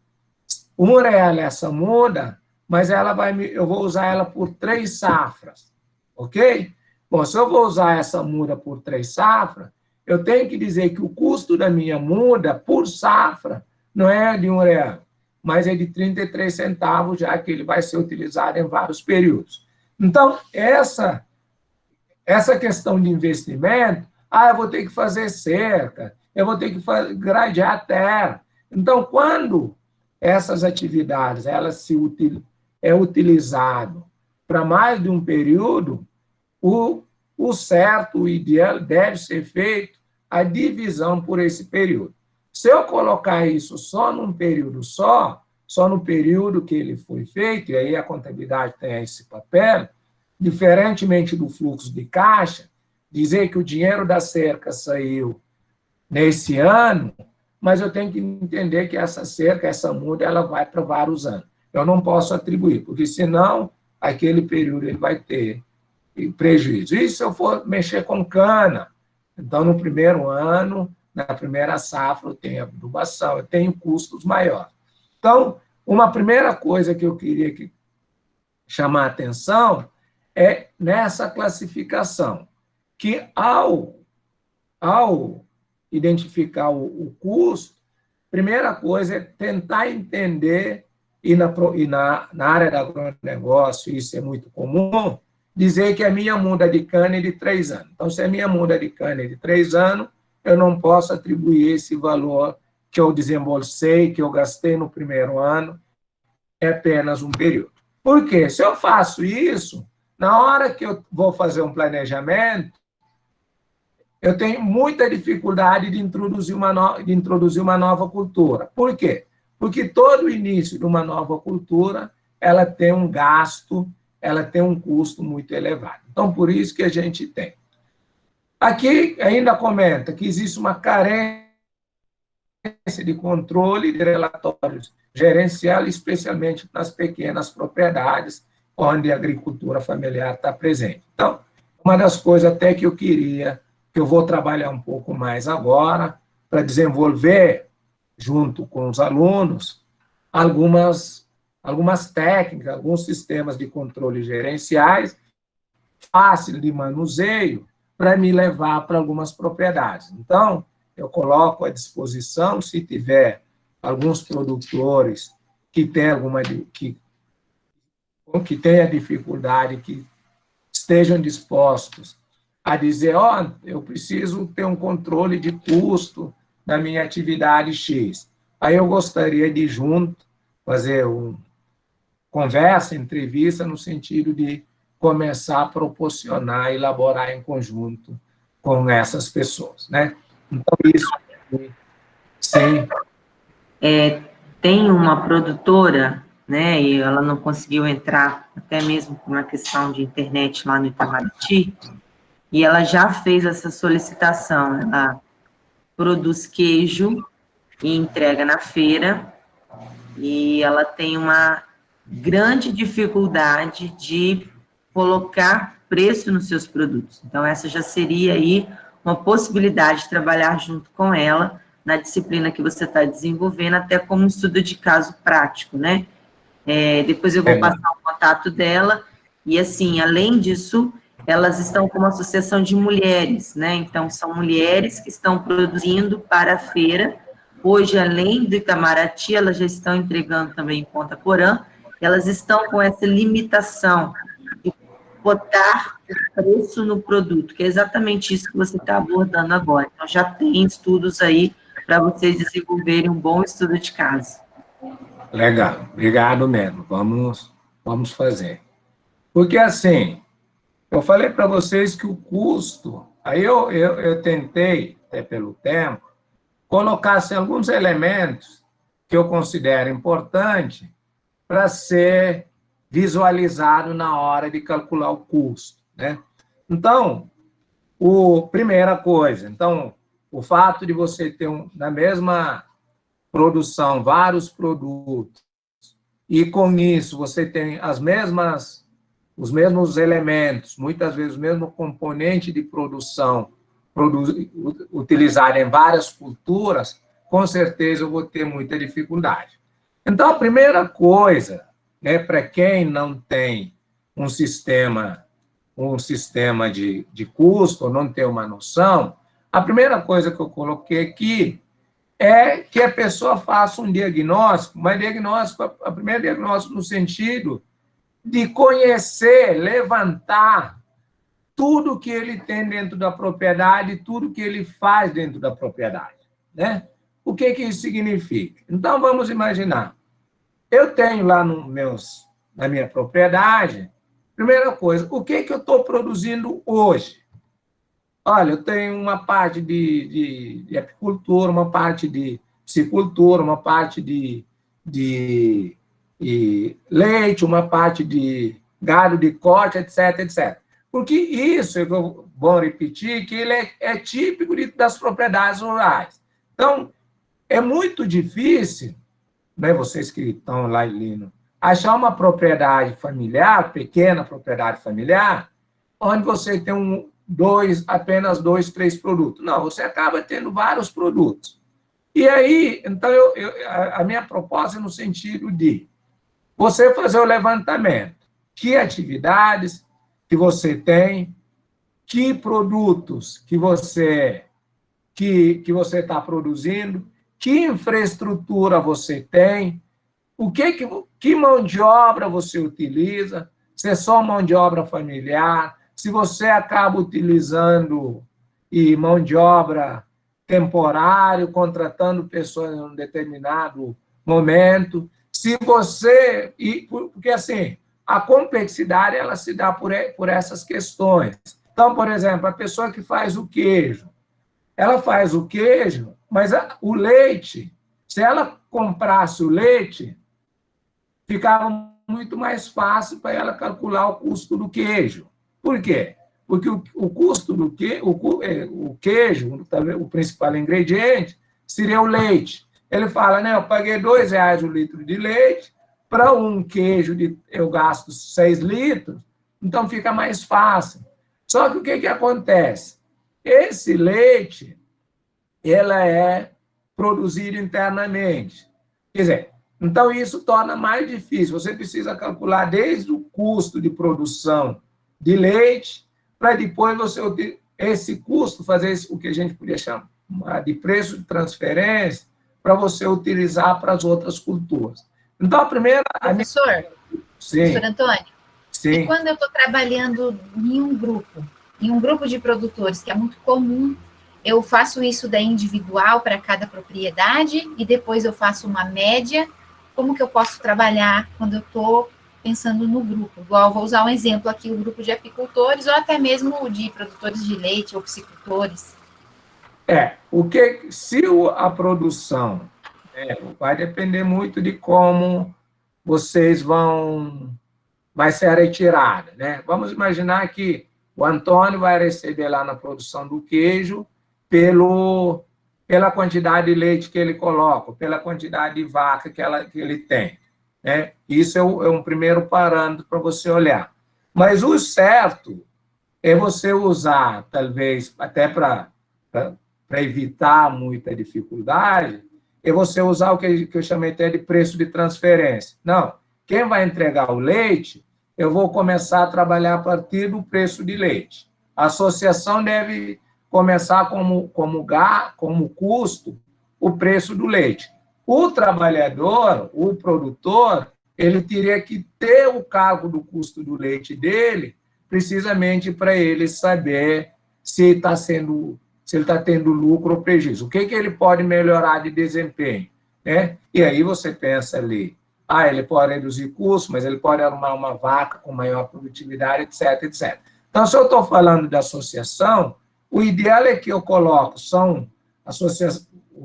R$1 essa muda, mas eu vou usar ela por 3 safras, ok? Bom, se eu vou usar essa muda por 3 safras, eu tenho que dizer que o custo da minha muda por safra não é de R$1, mas é de 33 centavos, já que ele vai ser utilizado em vários períodos. Então, essa questão de investimento, eu vou ter que fazer cerca, eu vou ter que gradear a terra. Então, quando essas atividades é utilizado para mais de um período, o certo, o ideal deve ser feito a divisão por esse período. Se eu colocar isso só num período só no período que ele foi feito, e aí a contabilidade tem esse papel, diferentemente do fluxo de caixa, dizer que o dinheiro da cerca saiu nesse ano, mas eu tenho que entender que essa cerca, essa muda, ela vai para vários anos. Eu não posso atribuir, porque senão aquele período ele vai ter prejuízo. E se eu for mexer com cana, então no primeiro ano, na primeira safra, eu tenho adubação, eu tenho custos maiores. Então, uma primeira coisa que eu queria chamar a atenção é nessa classificação, que ao identificar o custo, primeira coisa é tentar entender, e na área do agronegócio isso é muito comum, dizer que a minha muda de cana é de 3 anos. Então, se a minha muda de cana é de 3 anos, eu não posso atribuir esse valor que eu desembolsei, que eu gastei no primeiro ano, é apenas um período. Por quê? Se eu faço isso, na hora que eu vou fazer um planejamento, eu tenho muita dificuldade de introduzir uma nova cultura. Por quê? Porque todo o início de uma nova cultura, ela tem um gasto, ela tem um custo muito elevado. Então, por isso que a gente tem. Aqui ainda comenta que existe uma carência de controle de relatórios gerenciais, especialmente nas pequenas propriedades, onde a agricultura familiar está presente. Então, uma das coisas até que eu vou trabalhar um pouco mais agora, para desenvolver, junto com os alunos, algumas técnicas, alguns sistemas de controle gerenciais, fácil de manuseio, para me levar para algumas propriedades. Então, eu coloco à disposição, se tiver alguns produtores que tenha dificuldade, que estejam dispostos a dizer, eu preciso ter um controle de custo da minha atividade X. Aí eu gostaria de, junto, fazer uma conversa, entrevista, no sentido de começar a proporcionar, elaborar em conjunto com essas pessoas, né? Então, isso, sim. Tem uma produtora, né, e ela não conseguiu entrar, até mesmo por uma questão de internet lá no Itamaraty, e ela já fez essa solicitação. Ela produz queijo e entrega na feira, e ela tem uma grande dificuldade de colocar preço nos seus produtos. Então, essa já seria aí uma possibilidade de trabalhar junto com ela na disciplina que você está desenvolvendo, até como um estudo de caso prático, né? Depois eu vou passar o contato dela, e assim, além disso, elas estão com uma associação de mulheres, né? Então, são mulheres que estão produzindo para a feira. Hoje, além do Itamaraty, elas já estão entregando também em Ponta Porã, elas estão com essa limitação de botar o preço no produto, que é exatamente isso que você está abordando agora. Então, já tem estudos aí para vocês desenvolverem um bom estudo de caso. Legal, obrigado mesmo. Vamos fazer. Porque, assim, eu falei para vocês que o custo, aí eu tentei, até pelo tempo, colocar assim, alguns elementos que eu considero importantes para ser visualizado na hora de calcular o custo, né? Então, primeira coisa, então, o fato de você ter na mesma produção vários produtos e com isso você tem os mesmos elementos, muitas vezes o mesmo componente de produção utilizado em várias culturas, com certeza eu vou ter muita dificuldade. Então, a primeira coisa, né, para quem não tem um sistema de custo, ou não tem uma noção, a primeira coisa que eu coloquei aqui é que a pessoa faça um diagnóstico, mas o primeiro diagnóstico no sentido de conhecer, levantar tudo que ele tem dentro da propriedade, tudo que ele faz dentro da propriedade, né? O que isso significa? Então, vamos imaginar, eu tenho lá na minha propriedade, primeira coisa, o que eu estou produzindo hoje? Olha, eu tenho uma parte de apicultura, uma parte de piscicultura, uma parte de leite, uma parte de gado de corte, etc, etc. Porque isso, eu vou repetir, que ele é típico das propriedades rurais. Então, é muito difícil, né, vocês que estão lá em Lino, achar uma propriedade familiar, pequena propriedade familiar, onde você tem apenas 2, 3 produtos. Não, você acaba tendo vários produtos. E aí, então, a minha proposta é no sentido de você fazer o levantamento. Que atividades que você tem, que produtos que você está produzindo, que infraestrutura você tem, que mão de obra você utiliza, se é só mão de obra familiar, se você acaba utilizando mão de obra temporário, contratando pessoas em um determinado momento, se você... Porque, assim, a complexidade ela se dá por essas questões. Então, por exemplo, a pessoa que faz o queijo, ela faz o queijo, mas o leite, se ela comprasse o leite, ficava muito mais fácil para ela calcular o custo do queijo. Por quê? Porque o custo do queijo, o principal ingrediente, seria o leite. Ele fala, né, eu paguei R$2 o litro de leite, para um queijo eu gasto 6 litros, então fica mais fácil. Só que o que acontece? Esse leite, ela é produzido internamente. Quer dizer, então isso torna mais difícil. Você precisa calcular desde o custo de produção de leite, para depois você, esse custo, fazer o que a gente podia chamar de preço de transferência, para você utilizar para as outras culturas. Então, a primeira... Professor, Sim. Professor Antônio, Sim. E quando eu estou trabalhando em um grupo de produtores, que é muito comum, eu faço isso daí individual para cada propriedade e depois eu faço uma média. Como que eu posso trabalhar quando eu estou pensando no grupo? Igual, vou usar um exemplo aqui, o grupo de apicultores ou até mesmo de produtores de leite ou piscicultores. Se a produção vai depender muito de como vocês vai ser retirada, né? Vamos imaginar que O Antônio vai receber lá na produção do queijo pela quantidade de leite que ele coloca, pela quantidade de vaca que ele tem, né? Isso é um primeiro parâmetro para você olhar. Mas o certo é você usar, talvez, até para evitar muita dificuldade, é você usar o que eu chamei até de preço de transferência. Não, quem vai entregar o leite, eu vou começar a trabalhar a partir do preço de leite. A associação deve começar como custo o preço do leite. O trabalhador, o produtor, ele teria que ter o cálculo do custo do leite dele, precisamente para ele saber se ele está tendo lucro ou prejuízo. O que ele pode melhorar de desempenho, né? E aí você pensa ali, ele pode reduzir custos, mas ele pode arrumar uma vaca com maior produtividade, etc, etc. Então, se eu estou falando de associação, o ideal é que eu coloco,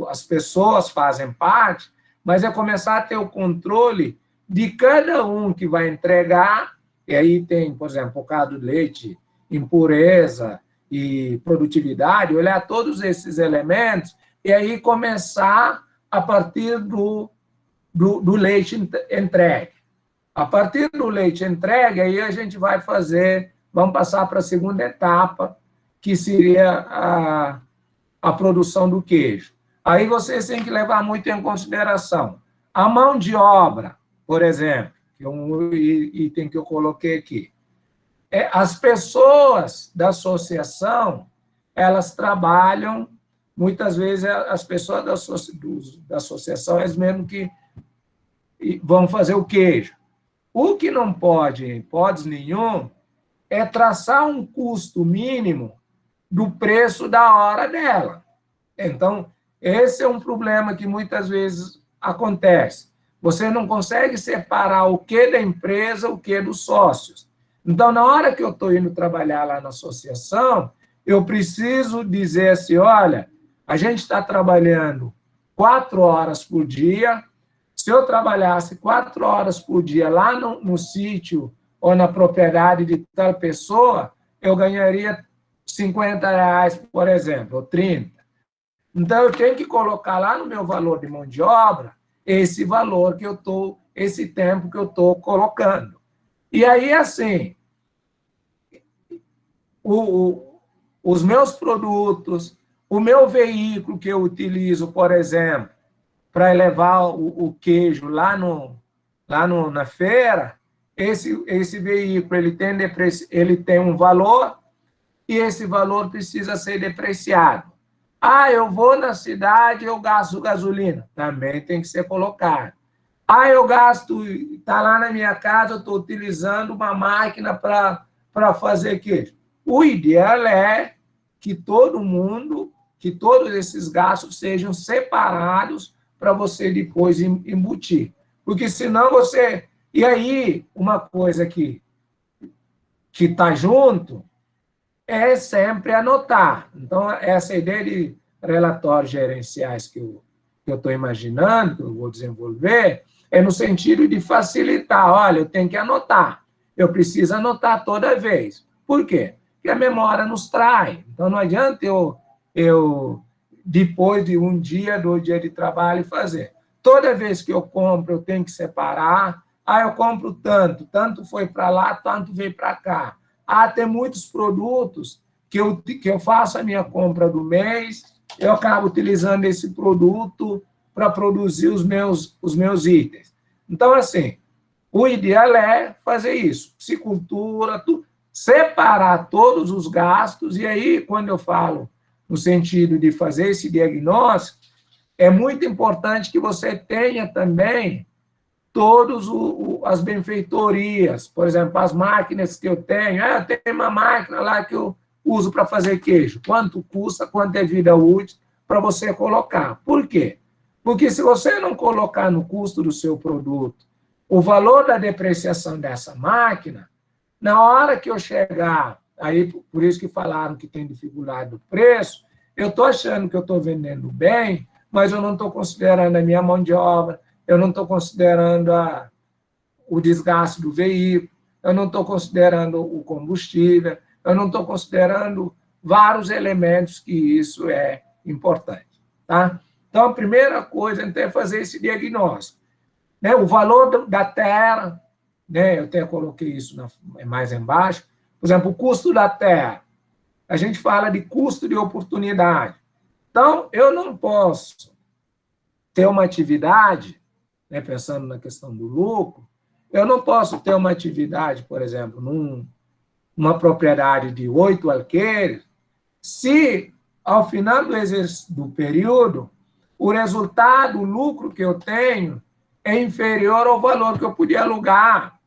as pessoas fazem parte, mas é começar a ter o controle de cada um que vai entregar, e aí tem, por exemplo, o caso do leite, impureza e produtividade, olhar todos esses elementos, e aí começar a partir do leite entregue. A partir do leite entregue, aí a gente vai vamos passar para a segunda etapa, que seria a produção do queijo. Aí vocês têm que levar muito em consideração a mão de obra, por exemplo, que é um item que eu coloquei aqui. As pessoas da associação, elas trabalham, muitas vezes as pessoas da associação, elas mesmo que vão fazer o queijo. O que não pode, em hipótese nenhuma, é traçar um custo mínimo do preço da hora dela. Então, esse é um problema que muitas vezes acontece. Você não consegue separar o que da empresa, o que dos sócios. Então, na hora que eu estou indo trabalhar lá na associação, eu preciso dizer assim, olha, a gente está trabalhando 4 horas por dia. Se eu trabalhasse 4 horas por dia lá no sítio ou na propriedade de tal pessoa, eu ganharia R$50, por exemplo, ou 30. Então, eu tenho que colocar lá no meu valor de mão de obra esse valor esse tempo que eu estou colocando. E aí, assim, os meus produtos, o meu veículo que eu utilizo, por exemplo, para levar o queijo lá na feira, esse veículo ele tem um valor e esse valor precisa ser depreciado. Eu vou na cidade, eu gasto gasolina. Também tem que ser colocado. Eu gasto, está lá na minha casa, eu estou utilizando uma máquina para fazer queijo. O ideal é que todos esses gastos sejam separados para você depois embutir. Porque senão você... E aí, uma coisa que está junto é sempre anotar. Então, essa ideia de relatórios gerenciais que eu estou imaginando, que eu vou desenvolver, é no sentido de facilitar. Olha, eu tenho que anotar. Eu preciso anotar toda vez. Por quê? Porque a memória nos trai. Então, não adianta eu depois de um dia, 2 dias de trabalho, fazer. Toda vez que eu compro, eu tenho que separar. Eu compro tanto foi para lá, tanto veio para cá. Tem muitos produtos que eu faço a minha compra do mês, eu acabo utilizando esse produto para produzir os meus itens. Então, assim, o ideal é fazer isso, psicultura, separar todos os gastos, e aí, quando eu falo no sentido de fazer esse diagnóstico, é muito importante que você tenha também todas as benfeitorias, por exemplo, as máquinas que eu tenho. Eu tenho uma máquina lá que eu uso para fazer queijo. Quanto custa, quanto é vida útil para você colocar. Por quê? Porque se você não colocar no custo do seu produto o valor da depreciação dessa máquina, na hora que eu chegar, aí por isso que falaram que tem dificuldade do preço, eu estou achando que eu estou vendendo bem, mas eu não estou considerando a minha mão de obra, eu não estou considerando o desgaste do veículo, eu não estou considerando o combustível, eu não estou considerando vários elementos que isso é importante. Tá? Então, a primeira coisa é fazer esse diagnóstico. Né? O valor da terra, né? Eu até coloquei isso mais embaixo. Por exemplo, o custo da terra. A gente fala de custo de oportunidade. Então, eu não posso ter uma atividade, né, pensando na questão do lucro, eu não posso ter uma atividade, por exemplo, numa propriedade de 8 alqueires, se, ao final do período, o resultado, o lucro que eu tenho, é inferior ao valor que eu podia alugar.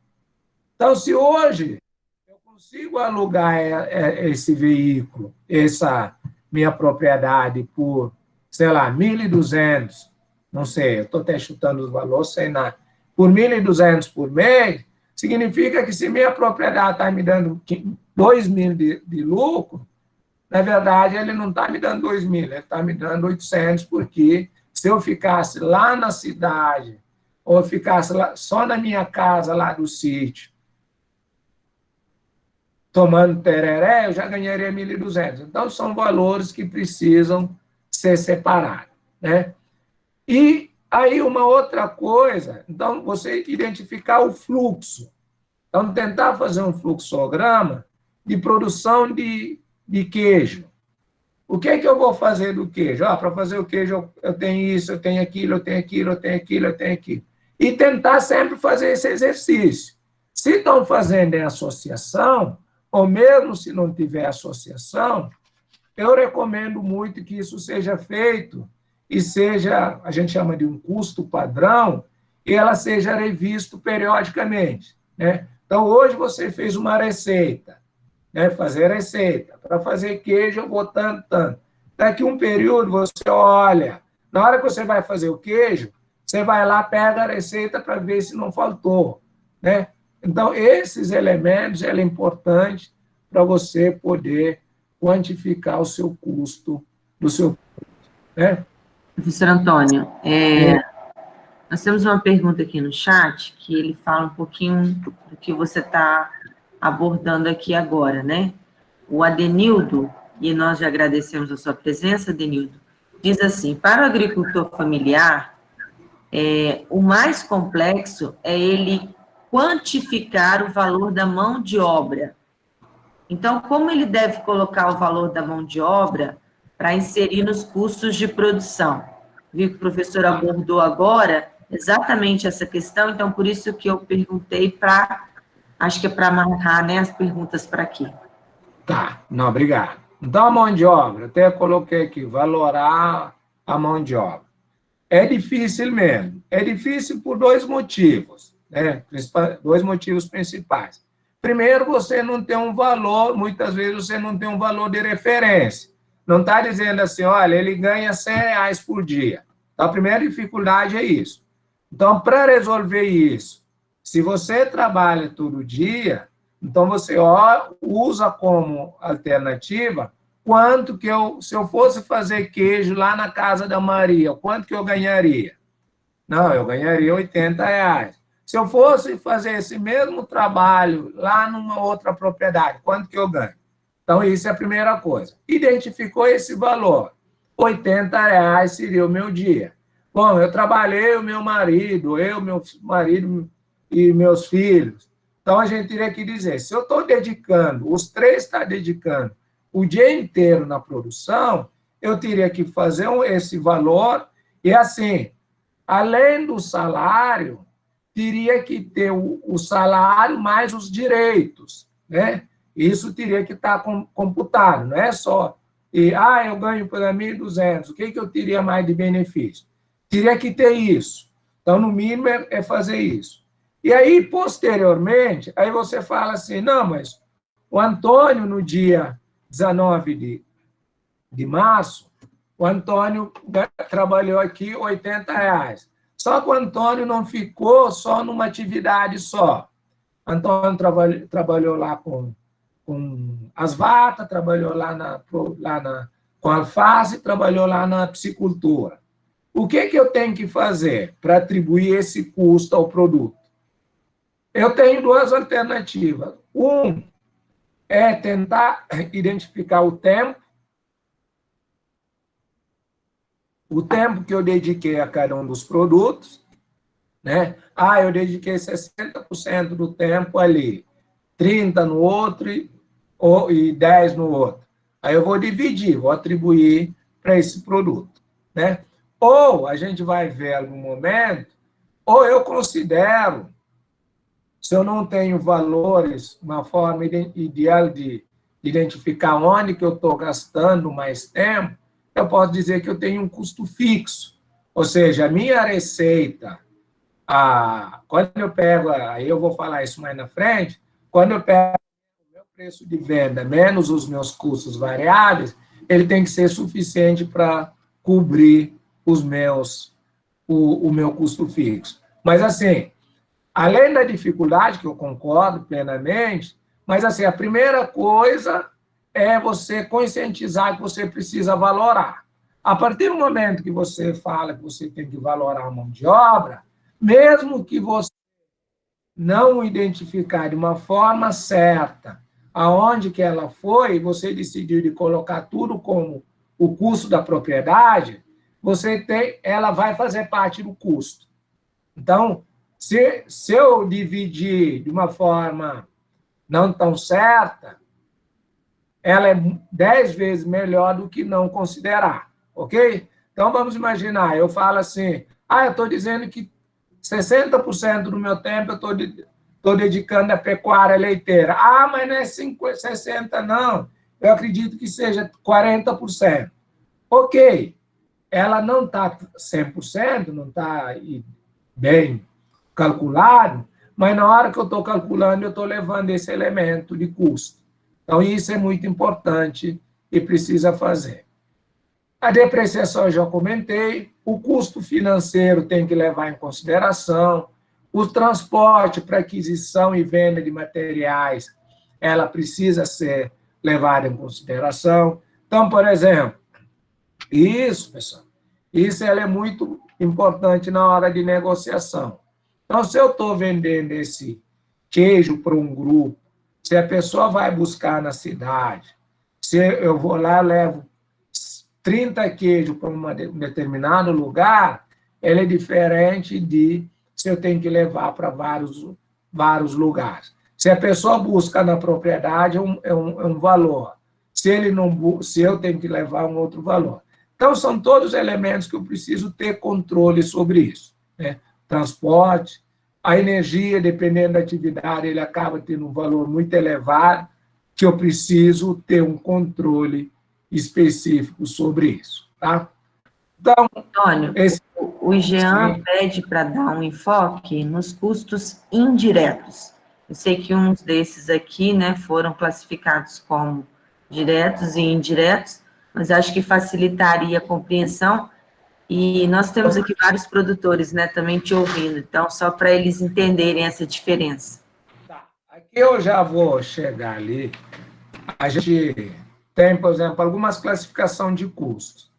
Então, se hoje eu consigo alugar esse veículo, essa minha propriedade, por, sei lá, 1.200, não sei, eu estou até chutando os valores, sei nada, por 1.200 por mês, significa que se minha propriedade está me dando 2.000 de lucro, na verdade, ele não está me dando 2.000, ele está me dando 800, porque se eu ficasse lá na cidade, ou ficasse lá, só na minha casa lá do sítio, tomando tereré, eu já ganharia 1.200. Então, são valores que precisam ser separados, né? E aí, uma outra coisa, então, você identificar o fluxo. Então, tentar fazer um fluxograma de produção de queijo. O que é que eu vou fazer do queijo? Para fazer o queijo, eu tenho isso, eu tenho aquilo, eu tenho aquilo, eu tenho aquilo, eu tenho aquilo. E tentar sempre fazer esse exercício. Se estão fazendo em associação, ou mesmo se não tiver associação, eu recomendo muito que isso seja feito e seja, a gente chama de um custo padrão, e ela seja revisto periodicamente, né? Então, hoje você fez uma receita, né? Fazer receita. Para fazer queijo, eu vou tanto. Daqui um período, você olha, na hora que você vai fazer o queijo, você vai lá, pega a receita para ver se não faltou, né? Então, esses elementos, é importante para você poder quantificar o seu custo do seu produto, né? Professor Antônio, nós temos uma pergunta aqui no chat, que ele fala um pouquinho do que você está abordando aqui agora, né? O Adenildo, e nós já agradecemos a sua presença, Adenildo, diz assim: para o agricultor familiar, o mais complexo é ele quantificar o valor da mão de obra. Então, como ele deve colocar o valor da mão de obra para inserir nos custos de produção? Vi que o professor abordou agora exatamente essa questão, então, por isso que eu perguntei acho que é para amarrar, né, as perguntas para aqui. Tá, não, obrigado. Então, a mão de obra, até coloquei aqui, valorar a mão de obra. É difícil mesmo. É difícil por dois motivos, né? Dois motivos principais. Primeiro, você não tem um valor, muitas vezes você não tem um valor de referência. Não está dizendo assim, olha, ele ganha R$100 por dia. Então, a primeira dificuldade é isso. Então, para resolver isso, se você trabalha todo dia, então você usa como alternativa quanto que se eu fosse fazer queijo lá na casa da Maria, quanto que eu ganharia? Não, eu ganharia R$80. Se eu fosse fazer esse mesmo trabalho lá numa outra propriedade, quanto que eu ganho? Então, isso é a primeira coisa. Identificou esse valor. R$80 seria o meu dia. Bom, eu trabalhei o meu marido e meus filhos. Então, a gente teria que dizer, se eu estou dedicando, os três estão dedicando o dia inteiro na produção, eu teria que fazer esse valor, e assim, além do salário, teria que ter o salário mais os direitos, né? Isso teria que estar computado, não é só, eu ganho por 1.200, o que eu teria mais de benefício? Teria que ter isso. Então, no mínimo, é fazer isso. E aí, posteriormente, aí você fala assim, não, mas o Antônio, no dia 19 de março, o Antônio trabalhou aqui R$80. Só que o Antônio não ficou só numa atividade só. O Antônio trabalhou lá com as vacas, trabalhou lá com alface, trabalhou lá na piscicultura. O que eu tenho que fazer para atribuir esse custo ao produto? Eu tenho duas alternativas. é tentar identificar o tempo que eu dediquei a cada um dos produtos, né? Ah, eu dediquei 60% do tempo ali, 30% no outro e 10% no outro. Aí eu vou dividir, vou atribuir para esse produto, né? Ou a gente vai ver algum momento, ou eu considero, se eu não tenho valores, uma forma ideal de identificar onde que eu estou gastando mais tempo, eu posso dizer que eu tenho um custo fixo. Ou seja, a minha receita, quando eu pego, aí eu vou falar isso mais na frente, quando eu pego o meu preço de venda menos os meus custos variáveis, ele tem que ser suficiente para cobrir o meu custo fixo. Mas, assim, além da dificuldade, que eu concordo plenamente, mas, assim, a primeira coisa é você conscientizar que você precisa valorar. A partir do momento que você fala que você tem que valorar a mão de obra, mesmo que você não identificar de uma forma certa aonde que ela foi, você decidiu de colocar tudo como o custo da propriedade, ela vai fazer parte do custo. Então, se eu dividir de uma forma não tão certa, ela é 10 vezes melhor do que não considerar, ok? Então, vamos imaginar, eu falo assim, eu estou dizendo que 60% do meu tempo eu estou dedicando à pecuária leiteira. Mas não é 60%, não. Eu acredito que seja 40%. Ok, ela não está 100%, não está bem calculado, mas na hora que eu estou calculando, eu estou levando esse elemento de custo. Então, isso é muito importante e precisa fazer. A depreciação eu já comentei, o custo financeiro tem que levar em consideração, o transporte para aquisição e venda de materiais, ela precisa ser levada em consideração. Então, por exemplo, isso, pessoal, ela é muito importante na hora de negociação. Então, se eu estou vendendo esse queijo para um grupo, se a pessoa vai buscar na cidade, se eu vou lá, levo 30 queijos para um determinado lugar, ela é diferente de se eu tenho que levar para vários lugares. Se a pessoa busca na propriedade, é um valor. Se eu tenho que levar um outro valor. Então, são todos elementos que eu preciso ter controle sobre isso, né? Transporte, a energia, dependendo da atividade, ele acaba tendo um valor muito elevado, que eu preciso ter um controle específico sobre isso, tá? Então, Antônio, o Jean pede para dar um enfoque nos custos indiretos. Eu sei que uns desses aqui, né, foram classificados como diretos e indiretos, mas acho que facilitaria a compreensão. E nós temos aqui vários produtores, né, também te ouvindo, então, só para eles entenderem essa diferença. Tá. Aqui eu já vou chegar ali. A gente tem, por exemplo, algumas classificações de custos.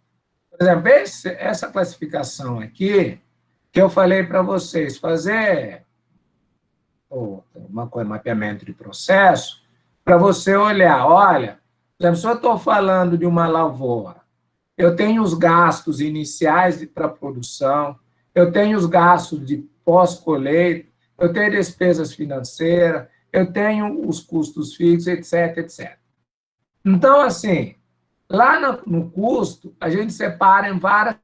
Por exemplo, essa classificação aqui, que eu falei para vocês, fazer mapeamento de processo, para você olhar, olha, por exemplo, se eu estou falando de uma lavoura, eu tenho os gastos iniciais para a produção, eu tenho os gastos de pós-colheita, eu tenho despesas financeiras, eu tenho os custos fixos, etc, etc. Então, assim, lá no custo, a gente separa em várias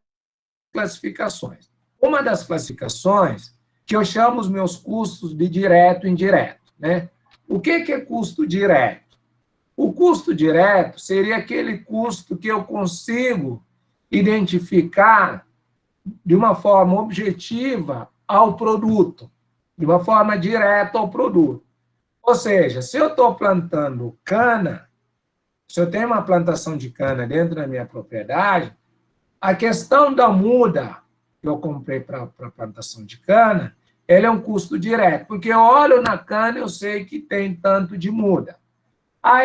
classificações. Uma das classificações, que eu chamo os meus custos de direto e indireto, né? O que é custo direto? O custo direto seria aquele custo que eu consigo identificar de uma forma objetiva ao produto, de uma forma direta ao produto. Ou seja, se eu estou plantando cana, se eu tenho uma plantação de cana dentro da minha propriedade, a questão da muda que eu comprei para a plantação de cana, ele é um custo direto, porque eu olho na cana e eu sei que tem tanto de muda.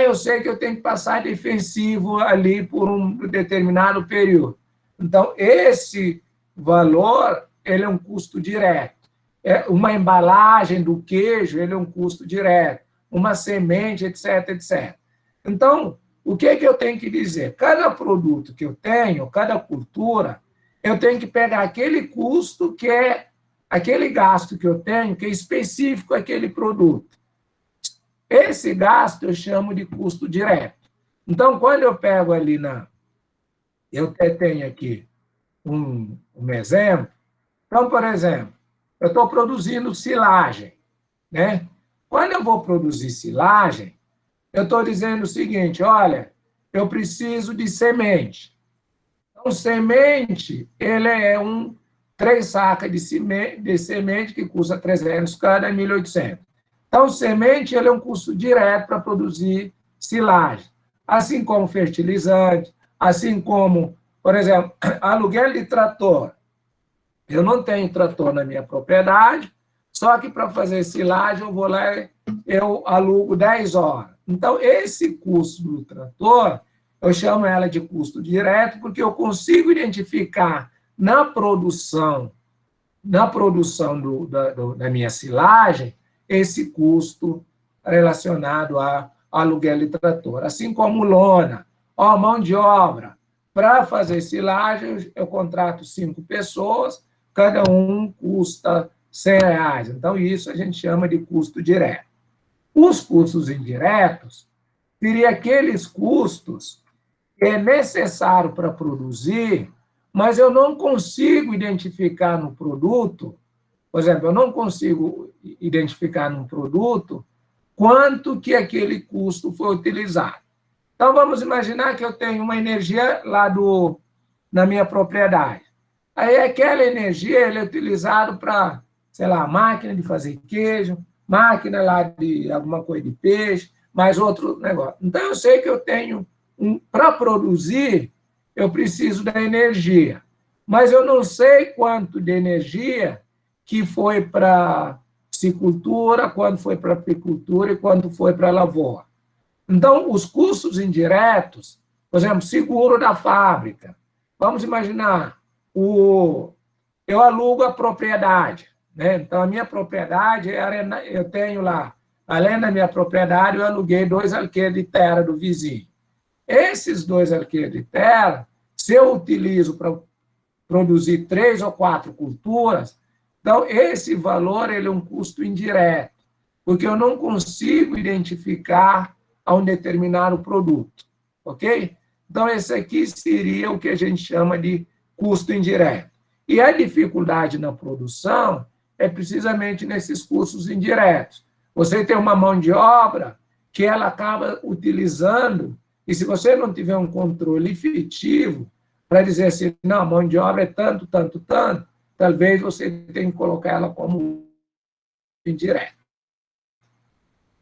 Eu sei que eu tenho que passar defensivo ali por um determinado período. Então, esse valor, ele é um custo direto. Uma embalagem do queijo, ele é um custo direto. uma semente, etc, etc. Então, o que eu tenho que dizer? Cada produto que eu tenho, cada cultura, eu tenho que pegar aquele custo que é aquele gasto que eu tenho, que é específico àquele produto. Esse gasto eu chamo de custo direto. Então, quando eu pego ali eu até tenho aqui um exemplo. Então, por exemplo, eu estou produzindo silagem, né? Quando eu vou produzir silagem, eu estou dizendo o seguinte, olha, eu preciso de semente. Então, semente, ele é 3 sacas de semente que custa 300 cada, é 1.800. Então, semente, ele é um custo direto para produzir silagem. Assim como fertilizante, assim como, por exemplo, aluguel de trator. Eu não tenho trator na minha propriedade, só que para fazer silagem eu vou lá e eu alugo 10 horas. Então, esse custo do trator, eu chamo ela de custo direto, porque eu consigo identificar na produção da minha silagem, esse custo relacionado a aluguel de trator. Assim como lona, mão de obra. Para fazer silagem, eu contrato 5 pessoas, cada um custa R$100. Então, isso a gente chama de custo direto. Os custos indiretos seriam aqueles custos que é necessário para produzir, mas eu não consigo identificar no produto, por exemplo, eu não consigo identificar num produto quanto que aquele custo foi utilizado. Então, vamos imaginar que eu tenho uma energia lá na minha propriedade. Aí, aquela energia é utilizada para, sei lá, máquina de fazer queijo, máquina lá de alguma coisa de peixe, mais outro negócio. Então, eu sei que eu tenho, para produzir, eu preciso da energia. Mas eu não sei quanto de energia que foi para piscicultura, quanto foi para apicultura e quanto foi para lavoura. Então, os custos indiretos, por exemplo, seguro da fábrica. Vamos imaginar, eu alugo a propriedade, né? Então, a minha propriedade, eu tenho lá, além da minha propriedade, eu aluguei 2 alqueires de terra do vizinho. Esses 2 alqueires de terra, se eu utilizo para produzir 3 ou 4 culturas, então, esse valor ele é um custo indireto, porque eu não consigo identificar a um determinado produto, ok? Então, esse aqui seria o que a gente chama de custo indireto. E a dificuldade na produção é precisamente nesses custos indiretos. Você tem uma mão de obra que ela acaba utilizando, e se você não tiver um controle efetivo para dizer assim, não, a mão de obra é tanto, tanto, tanto, talvez você tenha que colocar ela como indireto.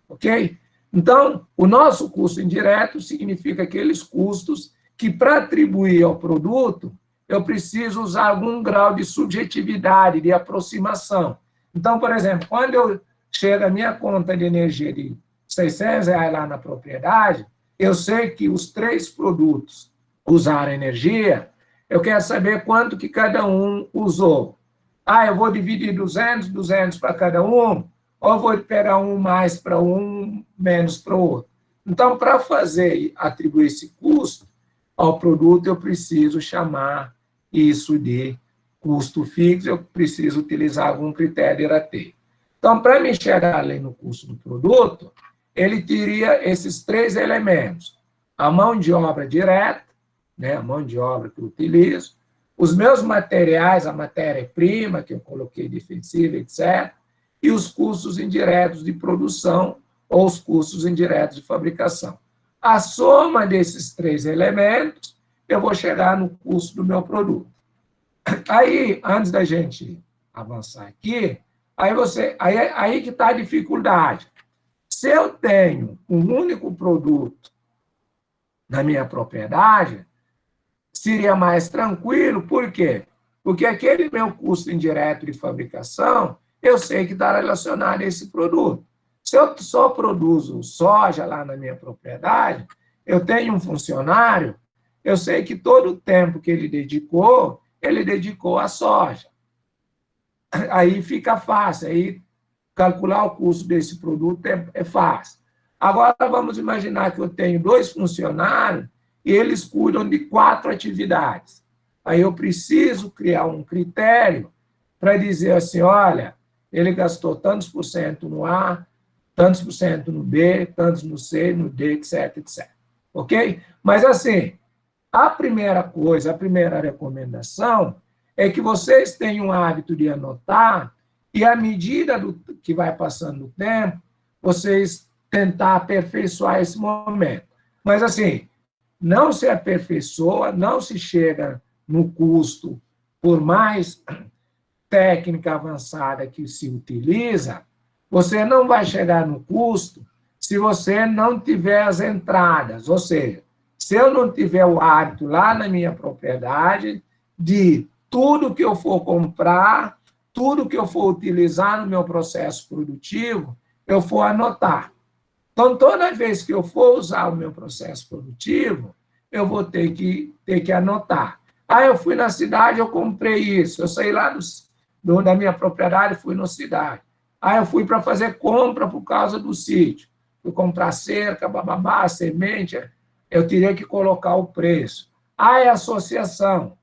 Ok? Então, o nosso custo indireto significa aqueles custos que, para atribuir ao produto, eu preciso usar algum grau de subjetividade, de aproximação. Então, por exemplo, quando eu chego a minha conta de energia de R$600 lá na propriedade, eu sei que os 3 produtos usaram energia, eu quero saber quanto que cada um usou. Eu vou dividir 200 para cada um, ou vou pegar um mais para um, menos para o outro. Então, para atribuir esse custo ao produto, eu preciso chamar isso de custo fixo, eu preciso utilizar algum critério de rateio. Então, para me chegar ali no custo do produto, ele teria esses 3 elementos. A mão de obra direta, né, a mão de obra que eu utilizo, os meus materiais, a matéria-prima que eu coloquei defensiva, etc., e os custos indiretos de produção ou os custos indiretos de fabricação. A soma desses 3 elementos, eu vou chegar no custo do meu produto. Aí, antes da gente avançar aqui, aí que está a dificuldade. Se eu tenho um único produto na minha propriedade, seria mais tranquilo, por quê? Porque aquele meu custo indireto de fabricação, eu sei que está relacionado a esse produto. Se eu só produzo soja lá na minha propriedade, eu tenho um funcionário, eu sei que todo o tempo que ele dedicou à soja. Aí fica fácil, aí calcular o custo desse produto é fácil. Agora, vamos imaginar que eu tenho 2 funcionários e eles cuidam de 4 atividades. Aí eu preciso criar um critério para dizer assim, olha, ele gastou tantos por cento no A, tantos por cento no B, tantos no C, no D, etc, etc. Ok? Mas, assim, a primeira coisa, a primeira recomendação é que vocês tenham o hábito de anotar e, à medida que vai passando o tempo, vocês tentar aperfeiçoar esse momento. Mas, assim, não se aperfeiçoa, não se chega no custo, por mais técnica avançada que se utiliza, você não vai chegar no custo se você não tiver as entradas. Ou seja, se eu não tiver o hábito lá na minha propriedade de tudo que eu for comprar, tudo que eu for utilizar no meu processo produtivo, eu for anotar. Então, toda vez que eu for usar o meu processo produtivo, eu vou ter que anotar. Ah, eu fui na cidade, eu comprei isso. Eu saí lá da minha propriedade e fui na cidade. Ah, eu fui para fazer compra por causa do sítio. Fui comprar cerca, bababá, semente. Eu teria que colocar o preço. Ah, é associação.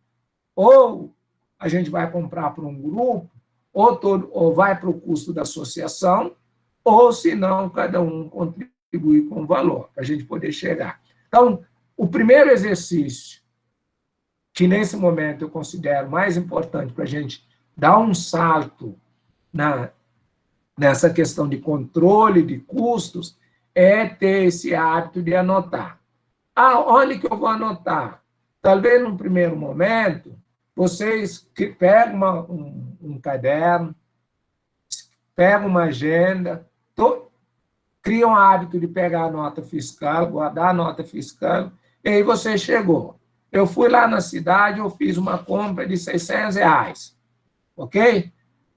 Ou a gente vai comprar para um grupo, ou vai para o custo da associação, ou, se não, cada um contribui com o valor, para a gente poder chegar. Então, o primeiro exercício, que nesse momento eu considero mais importante para a gente dar um salto nessa questão de controle de custos, é ter esse hábito de anotar. Ah, onde que eu vou anotar? Talvez, num primeiro momento, vocês pegam um caderno, pegam uma agenda, criam o hábito de pegar a nota fiscal, guardar a nota fiscal, e aí você chegou. Eu fui lá na cidade, eu fiz uma compra de R$600, ok?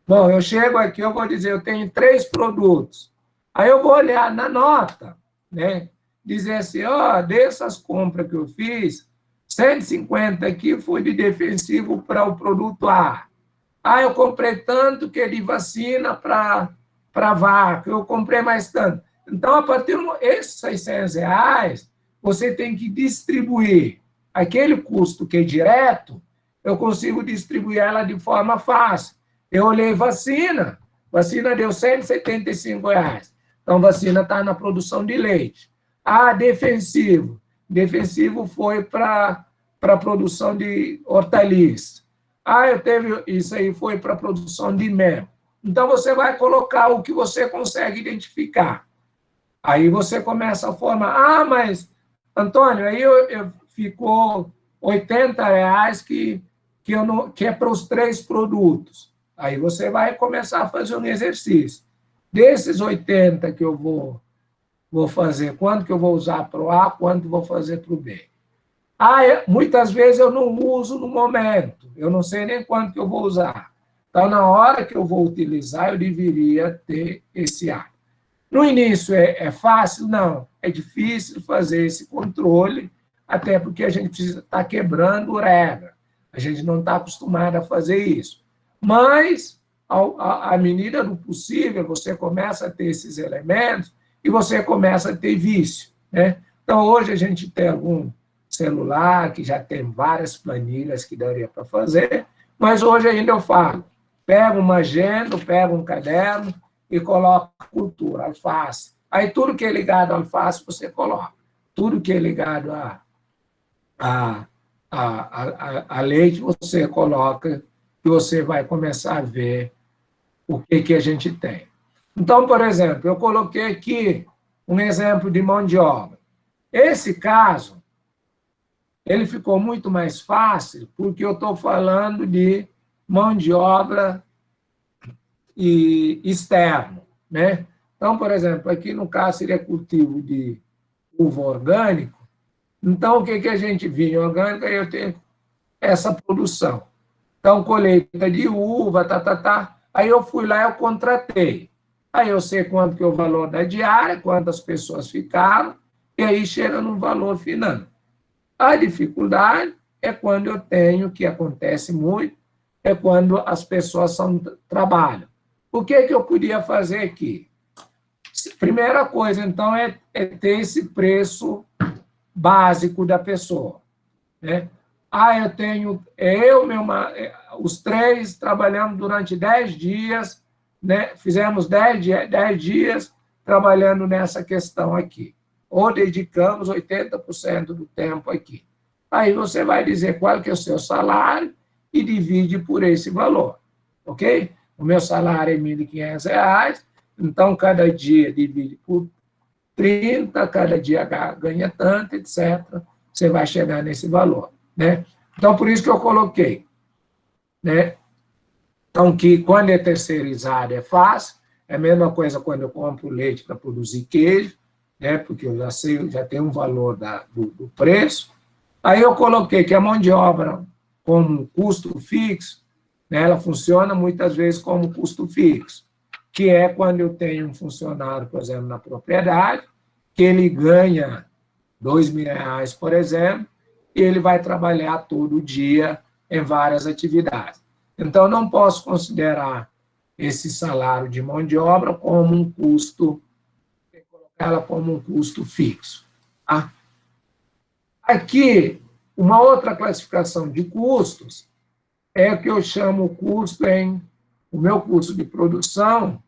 Bom, eu chego aqui, eu vou dizer, eu tenho 3 produtos. Aí eu vou olhar na nota, né? Dizer assim, ó, dessas compras que eu fiz, 150 aqui foi de defensivo para o produto A. Ah, eu comprei tanto que é de vacina para vaca, eu comprei mais tanto. Então, a partir desses R$600, você tem que distribuir. Aquele custo que é direto, eu consigo distribuir ela de forma fácil. Eu olhei vacina deu R$175. Então, vacina está na produção de leite. Ah, defensivo foi para a produção de hortaliças. Ah, isso aí foi para a produção de mel. Então, você vai colocar o que você consegue identificar. Aí você começa a formar. Ah, mas, Antônio, aí ficou R$80 que é para os 3 produtos. Aí você vai começar a fazer um exercício. Desses 80 que eu vou fazer, quanto que eu vou usar para o A, quanto vou fazer para o B. Ah, muitas vezes eu não uso no momento, eu não sei nem quanto que eu vou usar. Então, na hora que eu vou utilizar, eu deveria ter esse A. No início é fácil? Não. É difícil fazer esse controle, até porque a gente precisa estar quebrando regra. A gente não está acostumado a fazer isso. Mas, à medida do possível, você começa a ter esses elementos e você começa a ter vício, né? Então, hoje a gente tem algum celular que já tem várias planilhas que daria para fazer, mas hoje ainda eu falo, pega uma agenda, pega um caderno e coloca cultura, alface. Aí tudo que é ligado à alface você coloca. Tudo que é ligado a leite você coloca e você vai começar a ver o que a gente tem. Então, por exemplo, eu coloquei aqui um exemplo de mão de obra. Esse caso, ele ficou muito mais fácil porque eu estou falando de mão de obra externo, né? Então, por exemplo, aqui no caso seria cultivo de uva orgânico. Então, o que a gente vinha orgânico? Aí eu tenho essa produção. Então, colheita de uva, Aí eu fui lá, eu contratei. Aí eu sei quanto que é o valor da diária, quantas pessoas ficaram, e aí chega no valor final. A dificuldade é quando eu tenho, que acontece muito, é quando as pessoas trabalham. O que eu podia fazer aqui? Primeira coisa, então, é ter esse preço básico da pessoa, né? Eu tenho, os três trabalhamos durante 10 dias, né? Fizemos 10 dias trabalhando nessa questão aqui, ou dedicamos 80% do tempo aqui. Aí você vai dizer qual que é o seu salário e divide por esse valor, ok? O meu salário é R$ 1.500, então cada dia divide por 30, cada dia ganha tanto, etc. Você vai chegar nesse valor, né? Então, por isso que eu coloquei, né? Então, que quando é terceirizado é fácil, é a mesma coisa quando eu compro leite para produzir queijo, né? Porque eu já sei, já tem um valor do preço. Aí eu coloquei que a mão de obra como custo fixo, né? Ela funciona muitas vezes como custo fixo, que é quando eu tenho um funcionário, por exemplo, na propriedade, que ele ganha R$ 2.000, por exemplo, e ele vai trabalhar todo dia em várias atividades. Então, não posso considerar esse salário de mão de obra como um custo, ela como um custo fixo. Tá? Aqui, uma outra classificação de custos é o que eu chamo o meu custo de produção,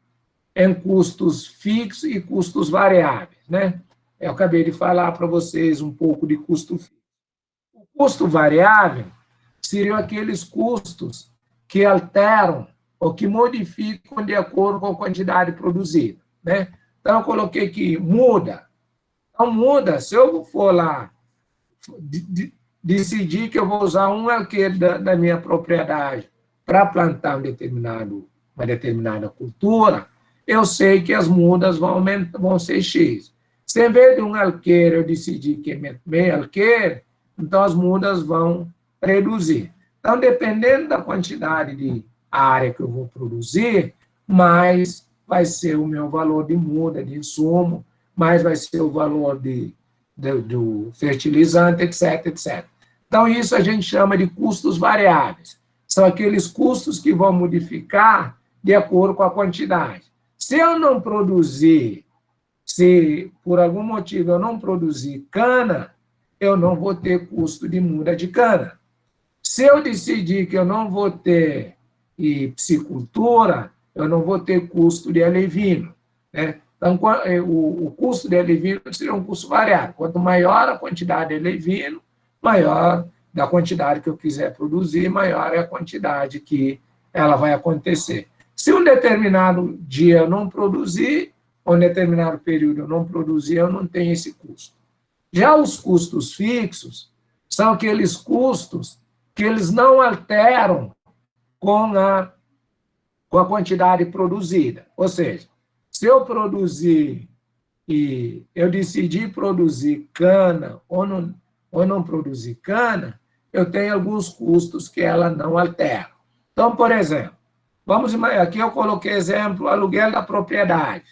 em custos fixos e custos variáveis, né? Eu acabei de falar para vocês um pouco de custo fixo. O custo variável seriam aqueles custos que alteram ou que modificam de acordo com a quantidade produzida, né? Então, eu coloquei que muda. Então, muda. Se eu for lá decidir que eu vou usar um alqueire da minha propriedade para plantar uma determinada cultura, eu sei que as mudas vão ser X. Se em vez de um alqueire eu decidir que é meio alqueire, então as mudas vão reduzir. Então, dependendo da quantidade de área que eu vou produzir, mais vai ser o meu valor de muda, de insumo, mais vai ser o valor do fertilizante, etc, etc. Então, isso a gente chama de custos variáveis. São aqueles custos que vão modificar de acordo com a quantidade. Se eu não produzir, se por algum motivo eu não produzir cana, eu não vou ter custo de muda de cana. Se eu decidir que eu não vou ter piscicultura, eu não vou ter custo de alevino, né? Então, o custo de alevino seria um custo variável. Quanto maior a quantidade de alevino, maior da quantidade que eu quiser produzir, maior é a quantidade que ela vai acontecer. Se um determinado dia eu não produzir, ou um determinado período eu não produzir, eu não tenho esse custo. Já os custos fixos são aqueles custos que eles não alteram com a quantidade produzida. Ou seja, se eu produzir e eu decidir produzir cana ou não produzir cana, eu tenho alguns custos que ela não altera. Então, por exemplo, aqui eu coloquei exemplo, aluguel da propriedade,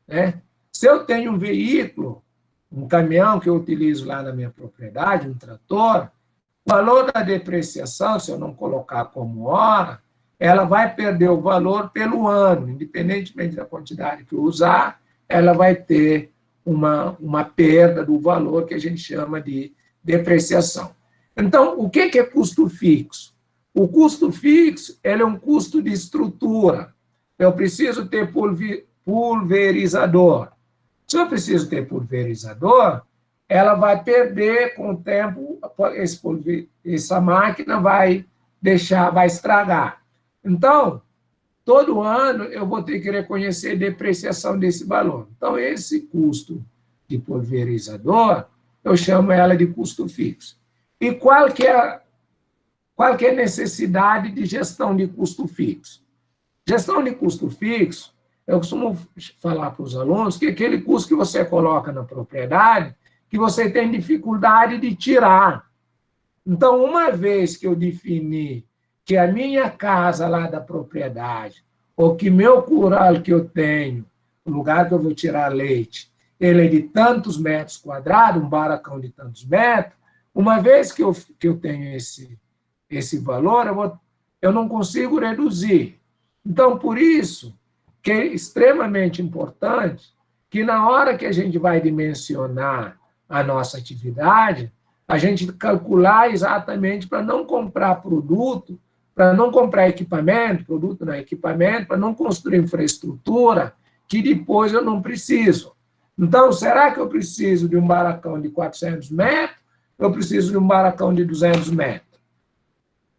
né? Se eu tenho um veículo, um caminhão que eu utilizo lá na minha propriedade, um trator, o valor da depreciação, se eu não colocar como hora, ela vai perder o valor pelo ano, independentemente da quantidade que eu usar, ela vai ter uma perda do valor que a gente chama de depreciação. Então, o que é custo fixo? O custo fixo ele é um custo de estrutura. Eu preciso ter pulverizador. Se eu preciso ter pulverizador, ela vai perder com o tempo, essa máquina vai estragar. Então, todo ano eu vou ter que reconhecer a depreciação desse valor. Então, esse custo de pulverizador, eu chamo ela de custo fixo. E qual que é a necessidade de gestão de custo fixo? Gestão de custo fixo, eu costumo falar para os alunos que é aquele custo que você coloca na propriedade que você tem dificuldade de tirar. Então, uma vez que eu defini que a minha casa lá da propriedade, ou que meu curral que eu tenho, o lugar que eu vou tirar leite, ele é de tantos metros quadrados, um barracão de tantos metros, uma vez que eu tenho esse valor, eu não consigo reduzir. Então, por isso que é extremamente importante que na hora que a gente vai dimensionar a nossa atividade, a gente calcular exatamente para não comprar produto, para não comprar equipamento, produto não é equipamento, para não construir infraestrutura que depois eu não preciso. Então, será que eu preciso de um barracão de 400 metros? Eu preciso de um barracão de 200 metros.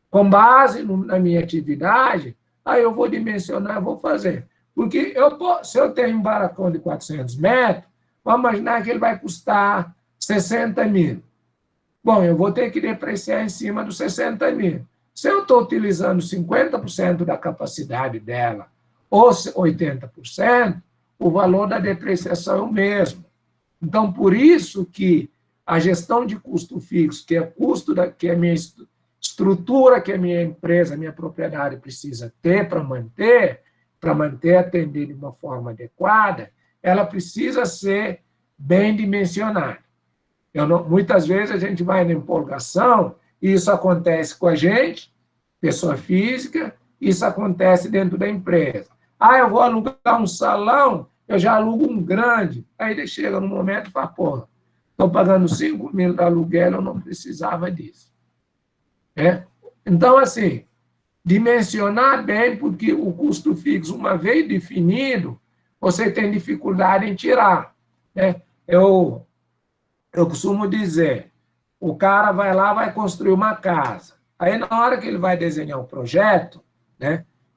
Com base na minha atividade, aí eu vou dimensionar, vou fazer. Porque se eu tenho um barracão de 400 metros, vamos imaginar que ele vai custar 60 mil. Bom, eu vou ter que depreciar em cima dos 60 mil. Se eu estou utilizando 50% da capacidade dela, ou 80%, o valor da depreciação é o mesmo. Então, por isso que a gestão de custo fixo, que é custo que é a minha estrutura, que a minha empresa, a minha propriedade precisa ter para manter, atender de uma forma adequada, ela precisa ser bem dimensionada. Muitas vezes a gente vai na empolgação, e isso acontece com a gente, pessoa física, isso acontece dentro da empresa. Eu vou alugar um salão, eu já alugo um grande. Aí ele chega no momento e fala, porra, estou pagando 5 mil de aluguel, eu não precisava disso. Então, assim, dimensionar bem, porque o custo fixo, uma vez definido, você tem dificuldade em tirar. Eu costumo dizer, o cara vai lá, vai construir uma casa. Aí, na hora que ele vai desenhar o projeto,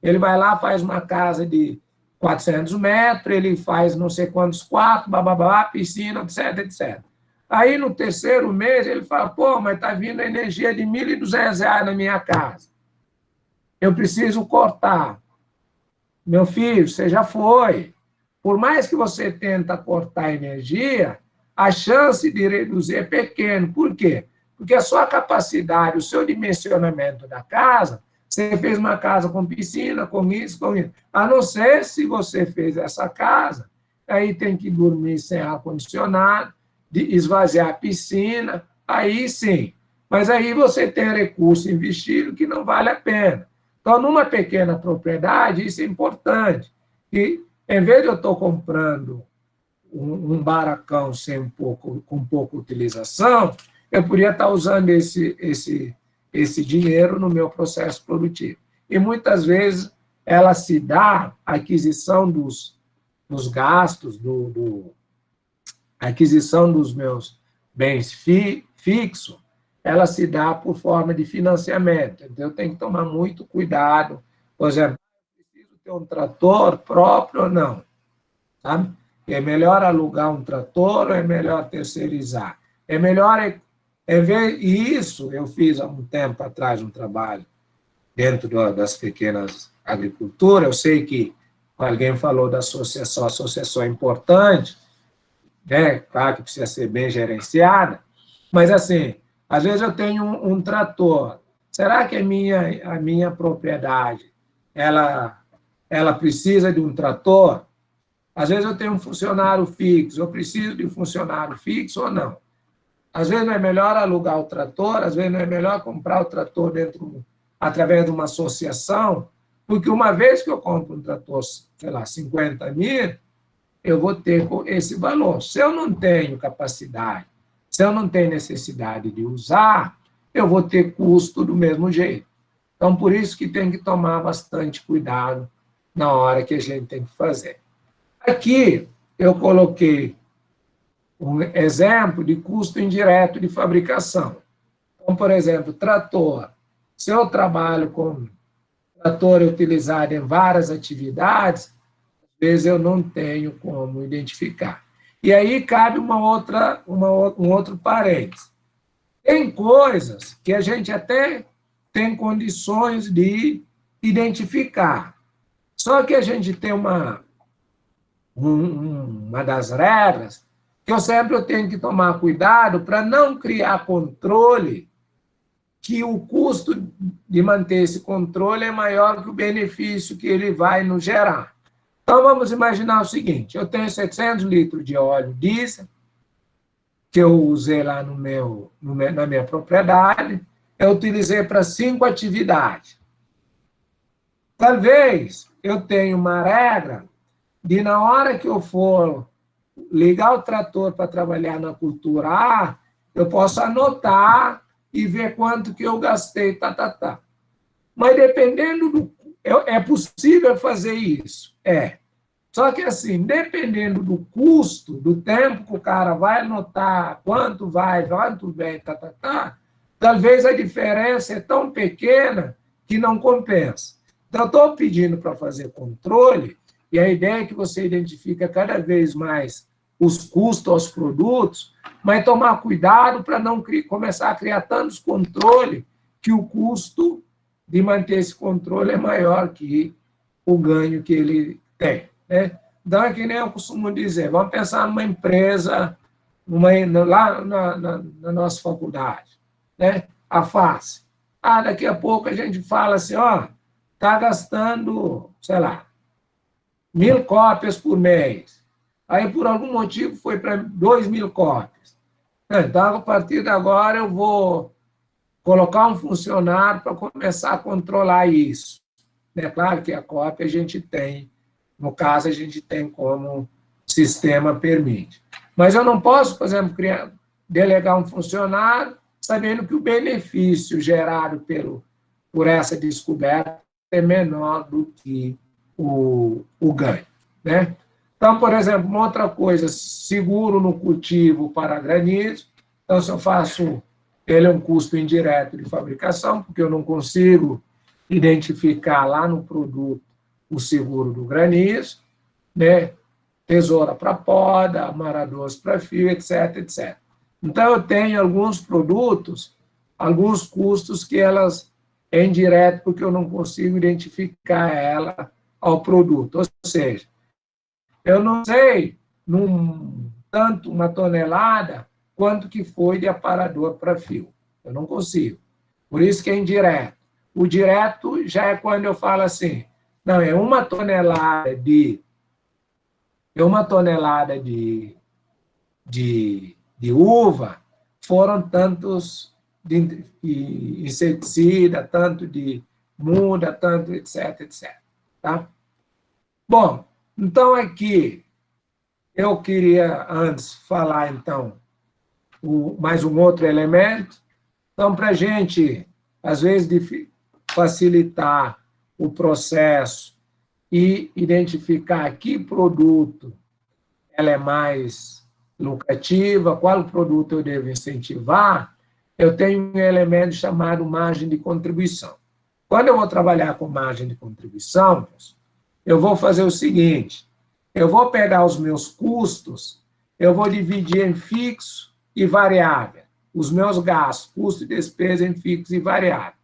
ele vai lá, faz uma casa de 400 metros, ele faz não sei quantos quartos, bababá, piscina, etc, etc. Aí, no terceiro mês, ele fala, pô, mas está vindo energia de R$ 1.200 na minha casa. Eu preciso cortar. Meu filho, você já foi. Por mais que você tenta cortar a energia, a chance de reduzir é pequena. Por quê? Porque a sua capacidade, o seu dimensionamento da casa, você fez uma casa com piscina, com isso, com isso. A não ser se você fez essa casa, aí tem que dormir sem ar-condicionado, esvaziar a piscina, aí sim. Mas aí você tem recurso investido que não vale a pena. Então, numa pequena propriedade, isso é importante. E, em vez de eu estar comprando um barracão com pouca utilização, eu poderia estar usando esse dinheiro no meu processo produtivo. E, muitas vezes, ela se dá a aquisição dos gastos, a aquisição dos meus bens fixos, ela se dá por forma de financiamento. Então, eu tenho que tomar muito cuidado. Por exemplo, eu preciso ter um trator próprio ou não? Sabe? É melhor alugar um trator ou é melhor terceirizar? É melhor... E isso, eu fiz há um tempo atrás um trabalho dentro das pequenas agriculturas. Eu sei que alguém falou da associação, a associação é importante, claro que precisa ser bem gerenciada, mas, assim, às vezes eu tenho um trator. Será que a minha propriedade ela precisa de um trator? Às vezes eu tenho um funcionário fixo, eu preciso de um funcionário fixo ou não? Às vezes não é melhor alugar o trator, às vezes não é melhor comprar o trator através de uma associação, porque uma vez que eu compro um trator, sei lá, 50 mil, eu vou ter esse valor. Se eu não tenho capacidade, se eu não tenho necessidade de usar, eu vou ter custo do mesmo jeito. Então, por isso que tem que tomar bastante cuidado na hora que a gente tem que fazer. Aqui, eu coloquei um exemplo de custo indireto de fabricação. Então, por exemplo, trator. Se eu trabalho com trator utilizado em várias atividades, às vezes eu não tenho como identificar. E aí cabe um outro parênteses. Tem coisas que a gente até tem condições de identificar. Só que a gente tem uma das regras que eu tenho que tomar cuidado para não criar controle, que o custo de manter esse controle é maior que o benefício que ele vai nos gerar. Então, vamos imaginar o seguinte, eu tenho 700 litros de óleo diesel, que eu usei lá na minha propriedade, eu utilizei para 5 atividades. Talvez eu tenha uma regra de, na hora que eu for ligar o trator para trabalhar na cultura A, eu posso anotar e ver quanto que eu gastei, Mas dependendo do... É possível fazer isso? É. Só que, assim, dependendo do custo, do tempo que o cara vai anotar, quanto vai, quanto vem, talvez a diferença é tão pequena que não compensa. Então, eu estou pedindo para fazer controle, e a ideia é que você identifica cada vez mais os custos aos produtos, mas tomar cuidado para não começar a criar tantos controles que o custo de manter esse controle é maior que o ganho que ele tem. Né? Então, é que nem eu costumo dizer, vamos pensar numa empresa lá na nossa faculdade, né? A FACE. Daqui a pouco a gente fala assim, está gastando, sei lá, 1.000 cópias por mês. Aí, por algum motivo, foi para 2.000 cópias. Então, a partir de agora, eu vou colocar um funcionário para começar a controlar isso. É claro que a cópia a gente tem, no caso, a gente tem como o sistema permite. Mas eu não posso, por exemplo, delegar um funcionário sabendo que o benefício gerado por essa descoberta é menor do que o ganho. Né? Então, por exemplo, uma outra coisa, seguro no cultivo para granizo. Então, se eu faço, ele é um custo indireto de fabricação, porque eu não consigo identificar lá no produto o seguro do granizo, né? Tesoura para poda, amaradores para fio, etc, etc. Então, eu tenho alguns produtos, alguns custos que elas é indireto, porque eu não consigo identificar ela ao produto. Ou seja, eu não sei, tanto uma tonelada, quanto que foi de aparador para fio. Eu não consigo. Por isso que é indireto. O direto já é quando eu falo assim, não, é uma tonelada de uva, foram tantos de inseticida, tanto de muda, tanto, etc, etc. Tá? Bom, então aqui eu queria antes falar, então, mais um outro elemento. Então, para a gente, às vezes, facilitar o processo e identificar que produto ela é mais lucrativa, qual produto eu devo incentivar, eu tenho um elemento chamado margem de contribuição. Quando eu vou trabalhar com margem de contribuição, eu vou fazer o seguinte, eu vou pegar os meus custos, eu vou dividir em fixo e variável, os meus gastos, custo e despesa em fixo e variável.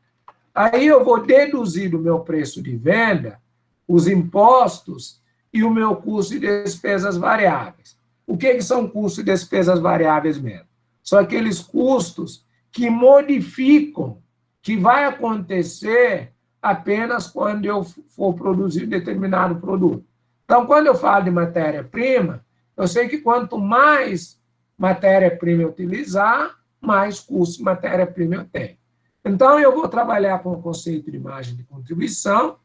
Aí eu vou deduzir do meu preço de venda os impostos e o meu custo e despesas variáveis. O que são custos e despesas variáveis mesmo? São aqueles custos que modificam, que vai acontecer apenas quando eu for produzir determinado produto. Então, quando eu falo de matéria-prima, eu sei que quanto mais matéria-prima eu utilizar, mais custo de matéria-prima eu tenho. Então, eu vou trabalhar com o conceito de margem de contribuição,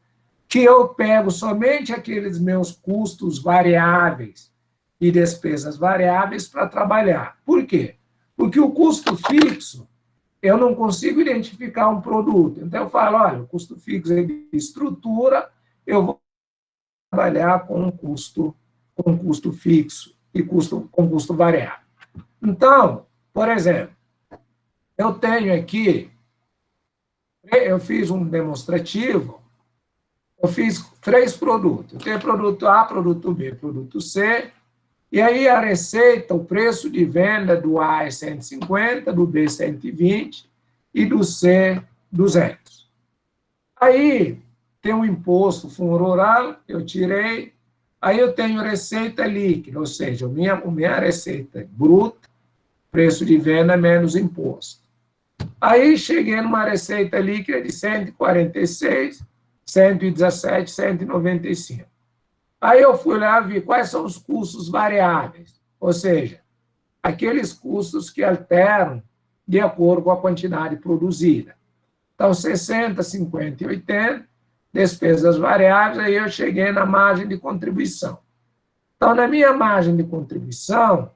que eu pego somente aqueles meus custos variáveis e despesas variáveis para trabalhar. Por quê? Porque o custo fixo, eu não consigo identificar um produto. Então, eu falo, olha, o custo fixo é de estrutura, eu vou trabalhar com custo fixo e com custo variável. Então, por exemplo, eu tenho aqui, eu fiz um demonstrativo, eu fiz 3 produtos. Eu tenho produto A, produto B, produto C, e aí a receita, o preço de venda do A é 150, do B 120 e do C 200. Aí tem um imposto fundo rural, eu tirei, aí eu tenho receita líquida, ou seja, minha receita bruta, preço de venda menos imposto. Aí cheguei numa receita líquida de 146, 117, 195. Aí eu fui lá e vi quais são os custos variáveis, ou seja, aqueles custos que alteram de acordo com a quantidade produzida. Então, 60, 50 e 80, despesas variáveis, aí eu cheguei na margem de contribuição. Então, na minha margem de contribuição,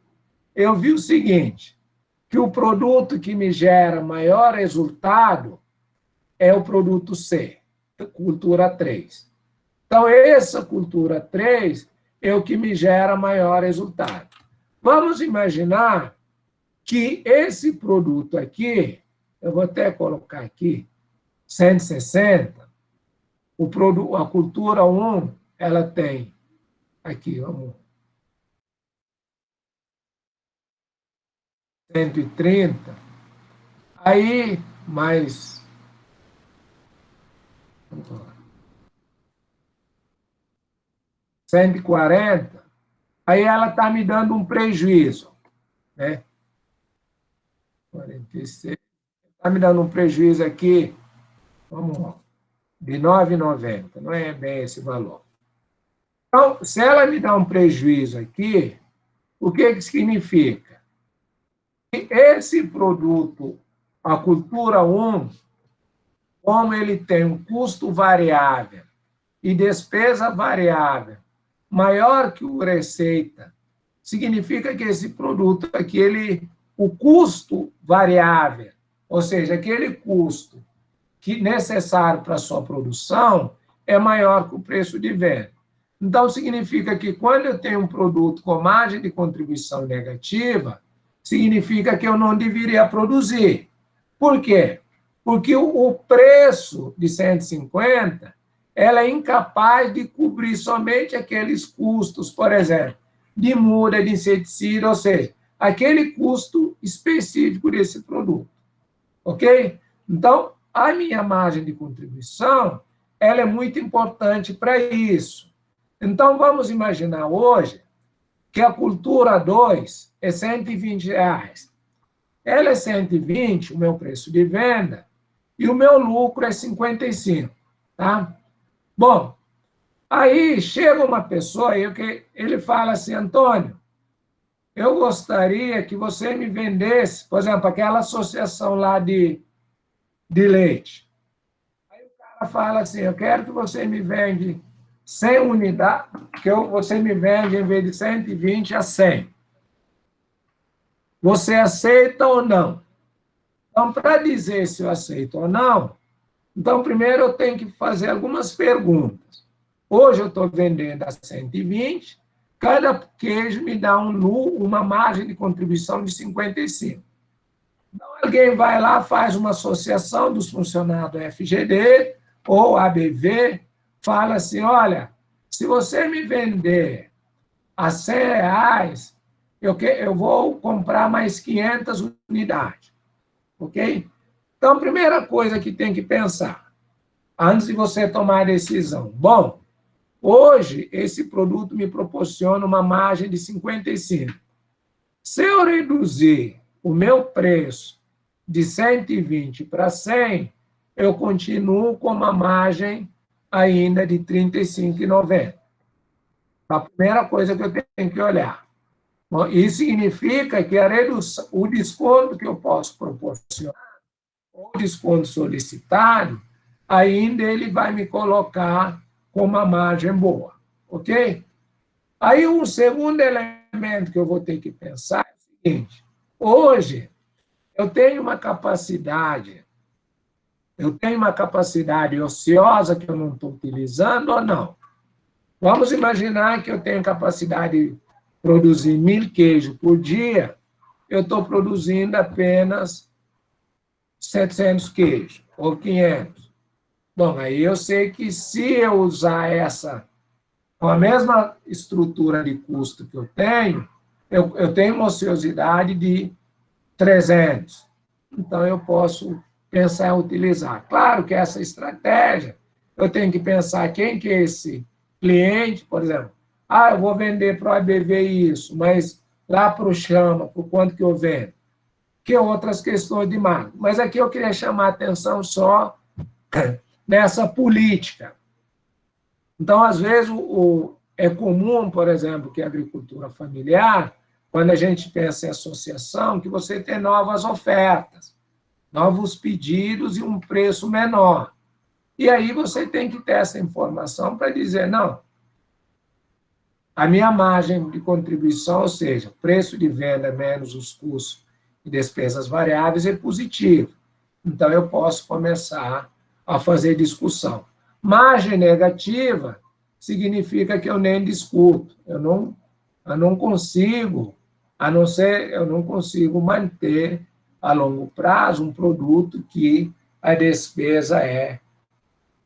eu vi o seguinte, que o produto que me gera maior resultado é o produto C, cultura 3. Então, essa cultura 3 é o que me gera maior resultado. Vamos imaginar que esse produto aqui, eu vou até colocar aqui, 160, a cultura 1, ela tem, aqui, vamos, 130, aí mais 140, aí ela está me dando um prejuízo, né? 46, está me dando um prejuízo aqui, vamos lá, de R$ 9,90, não é bem esse valor. Então, se ela me dá um prejuízo aqui, o que significa? Que esse produto, a cultura 1, como ele tem um custo variável e despesa variável maior que o receita, significa que esse produto aqui, o custo variável, ou seja, aquele custo que necessário para a sua produção, é maior que o preço de venda. Então, significa que quando eu tenho um produto com margem de contribuição negativa, significa que eu não deveria produzir. Por quê? Porque o preço de 150, ela é incapaz de cobrir somente aqueles custos, por exemplo, de muda, de inseticida, ou seja, aquele custo específico desse produto. Ok? Então, a minha margem de contribuição, ela é muito importante para isso. Então, vamos imaginar hoje que a cultura 2 é R$ 120. Ela é 120, o meu preço de venda, e o meu lucro é 55. Tá? Bom, aí chega uma pessoa aí que ele fala assim, Antônio, eu gostaria que você me vendesse, por exemplo, aquela associação lá de leite. Aí o cara fala assim, eu quero que você me vende 100 unidades, que você me vende, em vez de 120, a 100. Você aceita ou não? Então, para dizer se eu aceito ou não, então, primeiro eu tenho que fazer algumas perguntas. Hoje eu estou vendendo a 120, cada queijo me dá uma margem de contribuição de 55. Então, alguém vai lá, faz uma associação dos funcionários do FGD ou ABV, fala assim, olha, se você me vender a R$100, eu vou comprar mais 500 unidades. Ok? Então, a primeira coisa que tem que pensar, antes de você tomar a decisão, bom, hoje esse produto me proporciona uma margem de 55. Se eu reduzir o meu preço de 120 para 100, eu continuo com uma margem ainda de R$ 35,90. A primeira coisa que eu tenho que olhar. Bom, isso significa que a redução, o desconto que eu posso proporcionar, o desconto solicitado, ainda ele vai me colocar com uma margem boa, ok? Aí, um segundo elemento que eu vou ter que pensar é o seguinte, hoje, eu tenho uma capacidade ociosa que eu não estou utilizando ou não? Vamos imaginar que eu tenho capacidade de produzir 1.000 queijos por dia, eu estou produzindo apenas 700 queijos, ou 500. Bom, aí eu sei que se eu usar com a mesma estrutura de custo que eu tenho uma ociosidade de 300. Então, eu posso pensar em utilizar. Claro que essa estratégia, eu tenho que pensar quem que é esse cliente, por exemplo. Eu vou vender para o ABV isso, mas lá para o Chama, por quanto que eu vendo? Que outras questões de marketing. Mas aqui eu queria chamar a atenção só nessa política. Então, às vezes, é comum, por exemplo, que a agricultura familiar, quando a gente pensa em associação, que você tem novas ofertas, novos pedidos e um preço menor. E aí você tem que ter essa informação para dizer, não, a minha margem de contribuição, ou seja, preço de venda menos os custos e despesas variáveis, é positivo. Então, eu posso começar a fazer discussão. Margem negativa significa que eu nem discuto. Eu não consigo, eu não consigo manter a longo prazo um produto que a despesa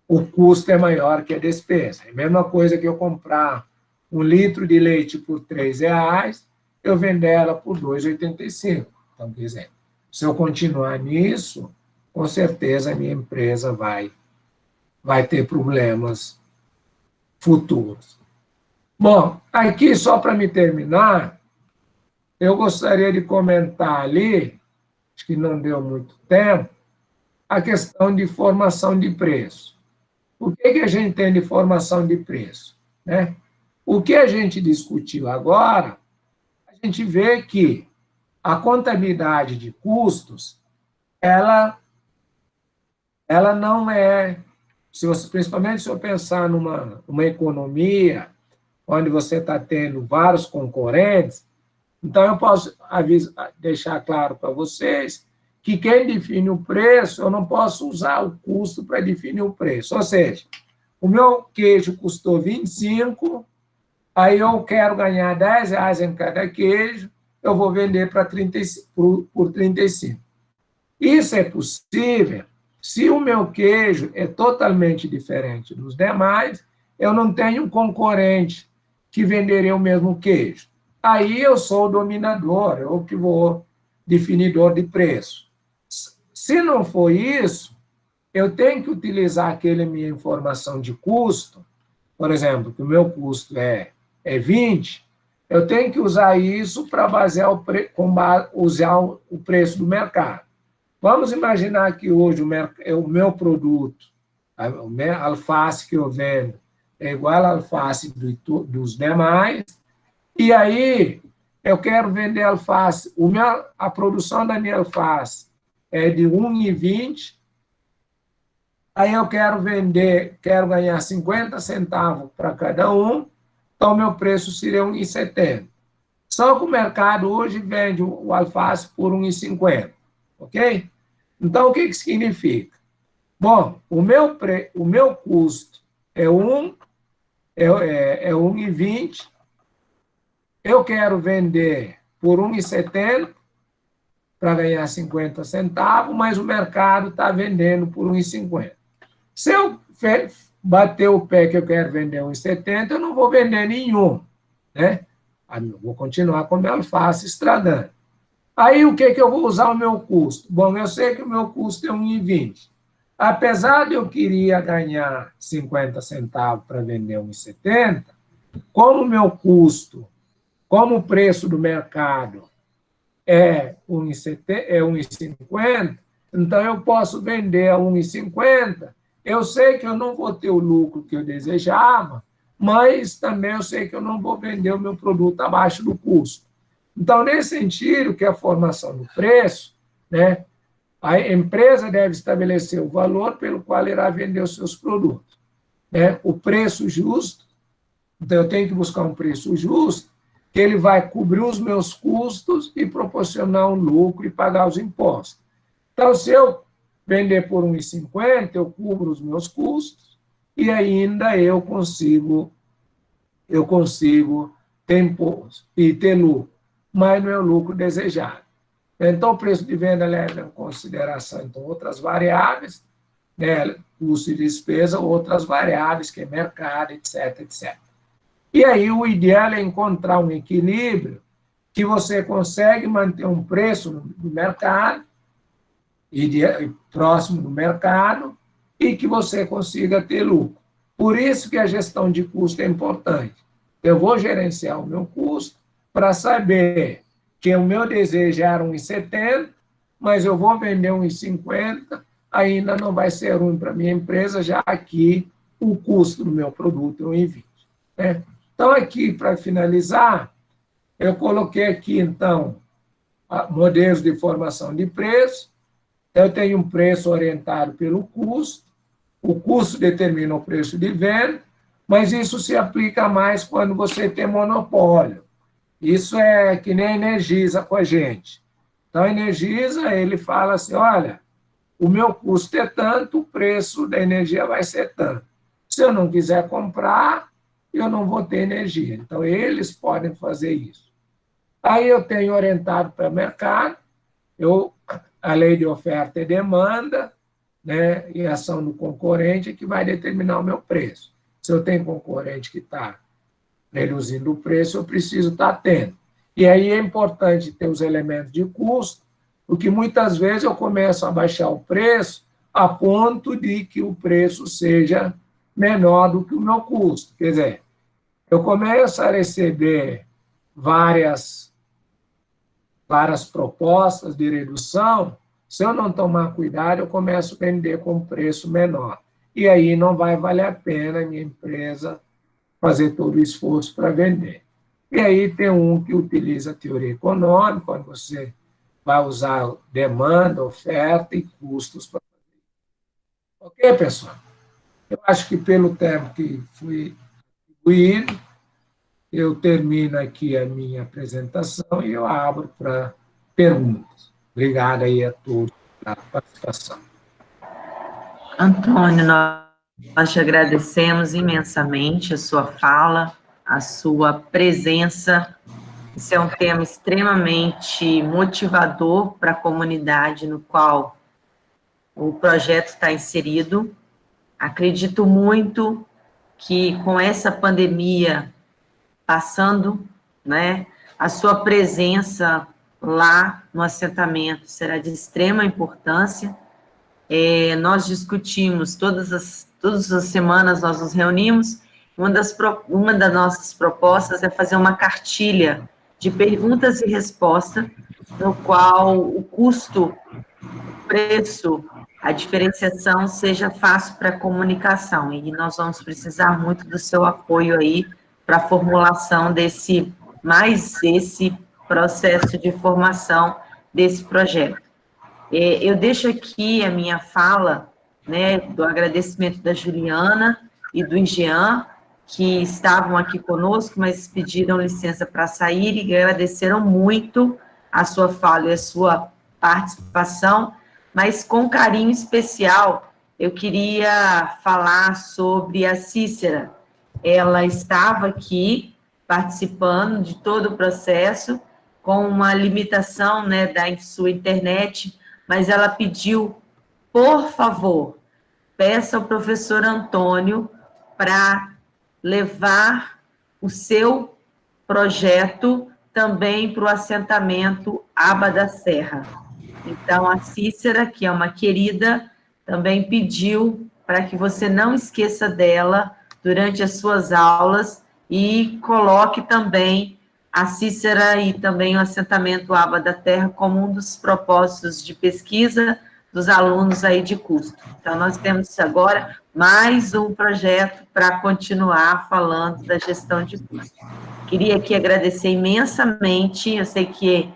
o custo é maior que a despesa. É a mesma coisa que eu comprar 1 litro de leite por R$3, eu vender ela por R$2,85. Então, quer dizer, se eu continuar nisso, com certeza a minha empresa vai ter problemas futuros. Bom, aqui, só para me terminar, eu gostaria de comentar ali, acho que não deu muito tempo, a questão de formação de preço. O que a gente tem de formação de preço, né? O que a gente discutiu agora, a gente vê que a contabilidade de custos, ela não é, principalmente se eu pensar numa economia onde você está tendo vários concorrentes, então eu posso deixar claro para vocês que quem define o preço, eu não posso usar o custo para definir o preço. Ou seja, o meu queijo custou 25, aí eu quero ganhar R$10 em cada queijo, eu vou vender por 35. Isso é possível se o meu queijo é totalmente diferente dos demais, eu não tenho um concorrente que venderia o mesmo queijo. Aí eu sou o dominador, eu que vou definidor de preço. Se não for isso, eu tenho que utilizar aquela minha informação de custo, por exemplo, que o meu custo é 20, eu tenho que usar isso para usar o preço do mercado. Vamos imaginar que hoje o meu produto, a alface que eu vendo, é igual à alface dos demais, e aí eu quero vender alface, a produção da minha alface é de R$1,20, aí eu quero ganhar 50 centavos para cada um, então meu preço seria R$1,70. Só que o mercado hoje vende o alface por R$1,50, ok? Então, o que significa? Bom, o meu custo é R$1,20, eu quero vender por R$1,70 para ganhar 50 centavos, mas o mercado está vendendo por R$1,50. Se eu bater o pé que eu quero vender R$1,70, eu não vou vender nenhum, né? Eu vou continuar com a minha alface estragando. Aí, o que eu vou usar o meu custo? Bom, eu sei que o meu custo é R$1,20. Apesar de eu queria ganhar 50 centavos para vender R$1,70, como o meu custo, como o preço do mercado é R$1,50, então eu posso vender a R$1,50. Eu sei que eu não vou ter o lucro que eu desejava, mas também eu sei que eu não vou vender o meu produto abaixo do custo. Então, nesse sentido, que é a formação do preço, né, a empresa deve estabelecer o valor pelo qual irá vender os seus produtos, né? O preço justo, então eu tenho que buscar um preço justo, que ele vai cobrir os meus custos e proporcionar um lucro e pagar os impostos. Então, se eu vender por R$1,50, eu cubro os meus custos e ainda eu consigo ter imposto e ter lucro, mas não é o lucro desejado. Então, o preço de venda leva em consideração então, outras variáveis, né, custo e despesa, outras variáveis, que é mercado, etc, etc. E aí, o ideal é encontrar um equilíbrio que você consegue manter um preço no mercado, próximo do mercado, e que você consiga ter lucro. Por isso que a gestão de custo é importante. Eu vou gerenciar o meu custo para saber que o meu desejo era R$1,70, mas eu vou vender R$1,50, ainda não vai ser ruim para a minha empresa, já que o custo do meu produto é R$1,20. Né? Então, aqui, para finalizar, eu coloquei aqui, então, modelos de formação de preço. Eu tenho um preço orientado pelo custo, o custo determina o preço de venda, Mas isso se aplica mais quando você tem monopólio. Isso é que nem a Energisa com a gente. Então, a Energisa, ele fala assim, olha, o meu custo é tanto, o preço da energia vai ser tanto. Se eu não quiser comprar, eu não vou ter energia. Então, eles podem fazer isso. Aí eu tenho orientado para o mercado, a lei de oferta e demanda, né, e ação do concorrente que vai determinar o meu preço. Se eu tenho concorrente que está reduzindo o preço, eu preciso estar atento. E aí é importante ter os elementos de custo, porque muitas vezes eu começo a baixar o preço a ponto de que o preço seja menor do que o meu custo. Quer dizer, eu começo a receber várias propostas de redução, se eu não tomar cuidado, eu começo a vender com preço menor. E aí não vai valer a pena a minha empresa fazer todo o esforço para vender. E aí tem um que utiliza a teoria econômica, quando você vai usar demanda, oferta e custos para fazer. Ok, pessoal? Eu acho que pelo tempo que fui atribuído, eu termino aqui a minha apresentação e eu abro para perguntas. Obrigado aí a todos pela participação. Antônio, nós te agradecemos imensamente a sua fala, a sua presença. Esse é um tema extremamente motivador para a comunidade no qual o projeto está inserido. Acredito muito que com essa pandemia passando, né, a sua presença lá no assentamento será de extrema importância. Nós discutimos todas as semanas, nós nos reunimos. Uma das nossas propostas é fazer uma cartilha de perguntas e respostas, no qual o custo, o preço, a diferenciação seja fácil para a comunicação. E nós vamos precisar muito do seu apoio aí para a formulação desse processo de formação desse projeto. Eu deixo aqui a minha fala, né, do agradecimento da Juliana e do Jean, que estavam aqui conosco, mas pediram licença para sair e agradeceram muito a sua fala e a sua participação, mas com carinho especial, eu queria falar sobre a Cícera. Ela estava aqui participando de todo o processo, com uma limitação, né, da sua internet, mas ela pediu, por favor, peça ao professor Antônio para levar o seu projeto também para o assentamento Aba da Serra. Então, a Cícera, que é uma querida, também pediu para que você não esqueça dela durante as suas aulas e coloque também a Cícera e também o assentamento Aba da Terra como um dos propósitos de pesquisa dos alunos aí de custo. Então, nós temos agora mais um projeto para continuar falando da gestão de custo. Queria aqui agradecer imensamente, eu sei que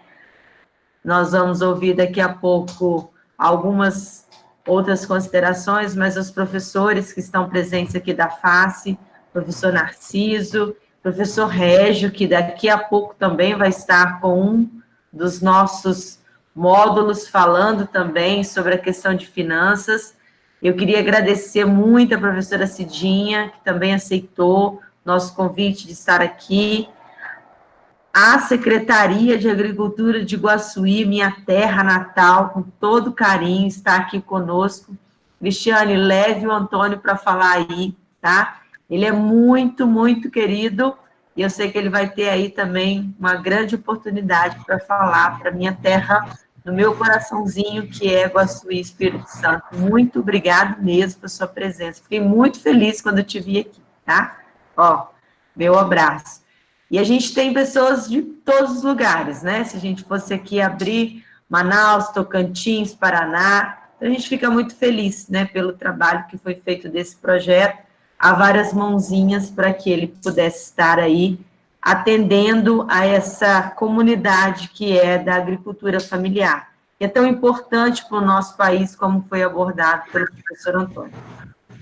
nós vamos ouvir daqui a pouco algumas outras considerações, mas os professores que estão presentes aqui da FACE, professor Narciso, professor Régio, que daqui a pouco também vai estar com um dos nossos módulos falando também sobre a questão de finanças. Eu queria agradecer muito a professora Cidinha, que também aceitou nosso convite de estar aqui, a Secretaria de Agricultura de Iguaçuí, minha terra natal, com todo carinho, está aqui conosco. Cristiane, leve o Antônio para falar aí, tá? Ele é muito, muito querido, e eu sei que ele vai ter aí também uma grande oportunidade para falar para minha terra, no meu coraçãozinho, que é Iguaçuí, Espírito Santo. Muito obrigado mesmo pela sua presença. Fiquei muito feliz quando eu te vi aqui, tá? Ó, meu abraço. E a gente tem pessoas de todos os lugares, né? Se a gente fosse aqui abrir Manaus, Tocantins, Paraná, então a gente fica muito feliz, né, pelo trabalho que foi feito desse projeto. Há várias mãozinhas para que ele pudesse estar aí atendendo a essa comunidade que é da agricultura familiar, que é tão importante para o nosso país como foi abordado pelo professor Antônio.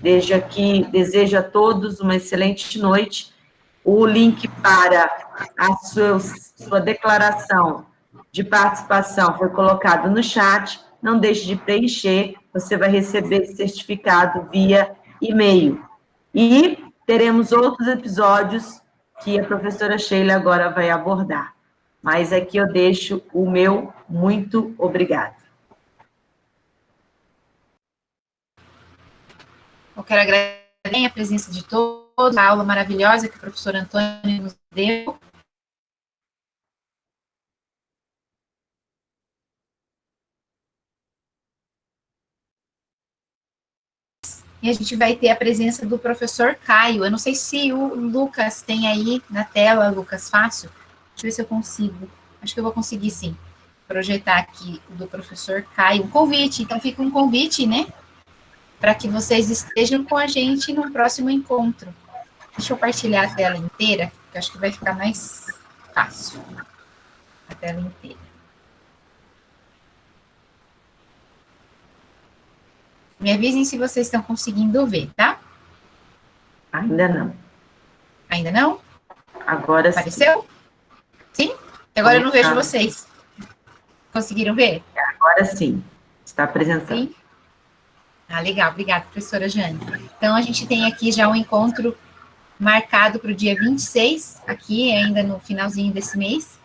Desejo a todos uma excelente noite. O link para a sua declaração de participação foi colocado no chat. Não deixe de preencher, você vai receber esse certificado via e-mail. E teremos outros episódios que a professora Sheila agora vai abordar. Mas aqui eu deixo o meu muito obrigada. Eu quero agradecer a presença de todos, a aula maravilhosa que o professor Antônio nos deu. E a gente vai ter a presença do professor Caio. Eu não sei se o Lucas tem aí na tela, Lucas, fácil. Deixa eu ver se eu consigo. Acho que eu vou conseguir, sim, projetar aqui o do professor Caio. Um convite, então fica um convite, né? Para que vocês estejam com a gente no próximo encontro. Deixa eu partilhar a tela inteira, que eu acho que vai ficar mais fácil. A tela inteira. Me avisem se vocês estão conseguindo ver, tá? Ainda não. Ainda não? Agora sim. Apareceu? Sim? Agora eu não vejo vocês. Conseguiram ver? Agora sim. Está apresentando. Sim? Ah, legal. Obrigada, professora Jane. Então, a gente tem aqui já um encontro marcado para o dia 26, aqui ainda no finalzinho desse mês.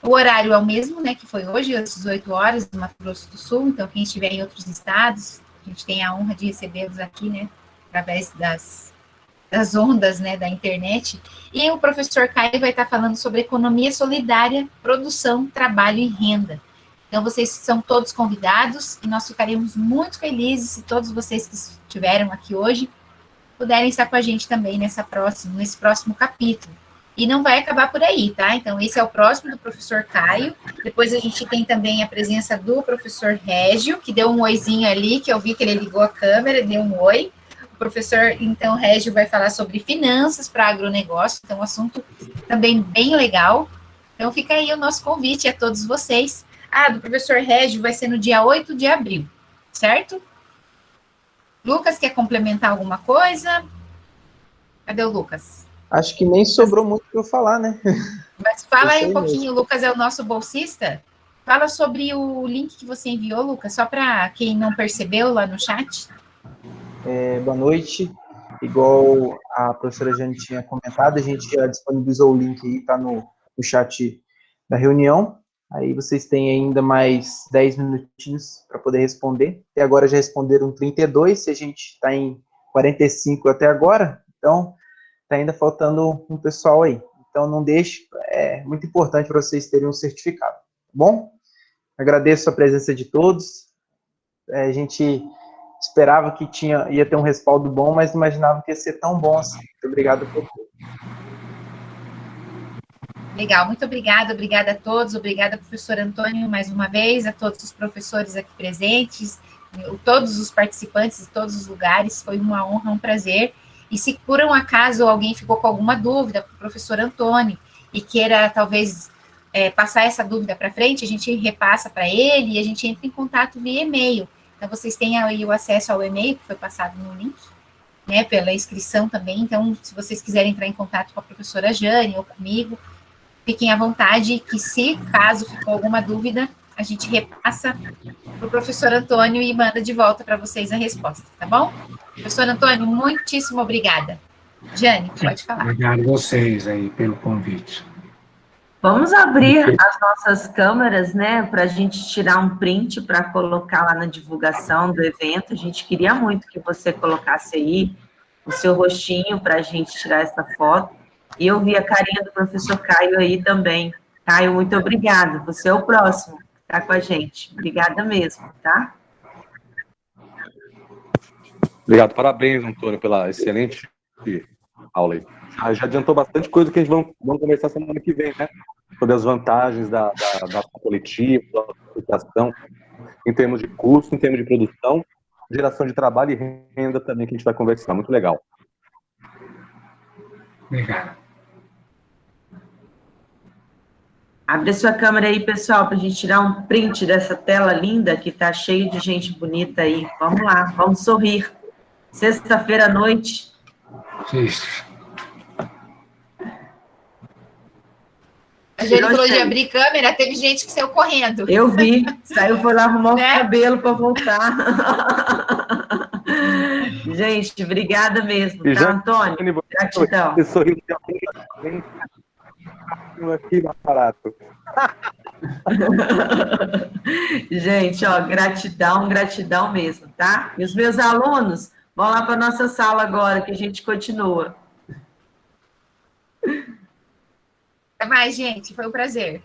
O horário é o mesmo, né, que foi hoje, às 18 horas, no Mato Grosso do Sul. Então, quem estiver em outros estados, a gente tem a honra de recebê-los aqui, né, através das ondas, né, da internet. E o professor Caio vai estar falando sobre economia solidária, produção, trabalho e renda. Então, vocês são todos convidados e nós ficaremos muito felizes se todos vocês que estiveram aqui hoje puderem estar com a gente também nesse próximo capítulo. E não vai acabar por aí, tá? Então, esse é o próximo do professor Caio. Depois a gente tem também a presença do professor Régio, que deu um oizinho ali, que eu vi que ele ligou a câmera, deu um oi. O professor, então, Régio vai falar sobre finanças para agronegócio, então, um assunto também bem legal. Então, fica aí o nosso convite a todos vocês. Ah, do professor Régio vai ser no dia 8 de abril, certo? Lucas, quer complementar alguma coisa? Cadê o Lucas? Acho que nem sobrou muito para eu falar, né? Mas fala aí um pouquinho, o Lucas é o nosso bolsista. Fala sobre o link que você enviou, Lucas, só para quem não percebeu lá no chat. Boa noite. Igual a professora Jane tinha comentado, a gente já disponibilizou o link aí, tá no chat da reunião. Aí vocês têm ainda mais 10 minutinhos para poder responder. Até agora já responderam 32, se a gente está em 45 até agora, então está ainda faltando um pessoal aí. Então não deixe, é muito importante para vocês terem um certificado, tá bom? Agradeço a presença de todos. A gente esperava que ia ter um respaldo bom, mas não imaginava que ia ser tão bom assim. Muito obrigado por tudo. Legal, muito obrigada a todos, obrigada, professor Antônio, mais uma vez, a todos os professores aqui presentes, todos os participantes de todos os lugares, foi uma honra, um prazer. E se por um acaso alguém ficou com alguma dúvida para o professor Antônio e queira talvez passar essa dúvida para frente, a gente repassa para ele e a gente entra em contato via e-mail. Então, vocês têm aí o acesso ao e-mail que foi passado no link, né, pela inscrição também. Então, se vocês quiserem entrar em contato com a professora Jane ou comigo, fiquem à vontade, que se caso ficou alguma dúvida, a gente repassa para o professor Antônio e manda de volta para vocês a resposta, tá bom? Professor Antônio, muitíssimo obrigada. Jane, pode falar. Obrigado a vocês aí pelo convite. Vamos abrir as nossas câmeras, né, para a gente tirar um print para colocar lá na divulgação do evento. A gente queria muito que você colocasse aí o seu rostinho para a gente tirar essa foto. E eu vi a carinha do professor Caio aí também. Caio, muito obrigada. Você é o próximo que está com a gente. Obrigada mesmo, tá? Obrigado, parabéns, Antônio, pela excelente aula aí. Já adiantou bastante coisa que a gente vamos conversar semana que vem, né? Sobre as vantagens da coletiva, da aplicação, em termos de custo, em termos de produção, geração de trabalho e renda também, que a gente vai conversar. Muito legal. Obrigado. Abre a sua câmera aí, pessoal, para a gente tirar um print dessa tela linda que está cheio de gente bonita aí. Vamos lá, vamos sorrir. Sexta-feira à noite. Isso. A Jane falou de abrir câmera, teve gente que saiu correndo. Eu vi, saiu, foi lá arrumar o Né? cabelo para voltar. Gente, obrigada mesmo, tá, Já, Antônio? Gratidão. Esse sorriso aqui mais barato. Gente, ó, gratidão, gratidão mesmo, tá? E os meus alunos vão lá para nossa sala agora, que a gente continua. Até mais, gente. Foi um prazer.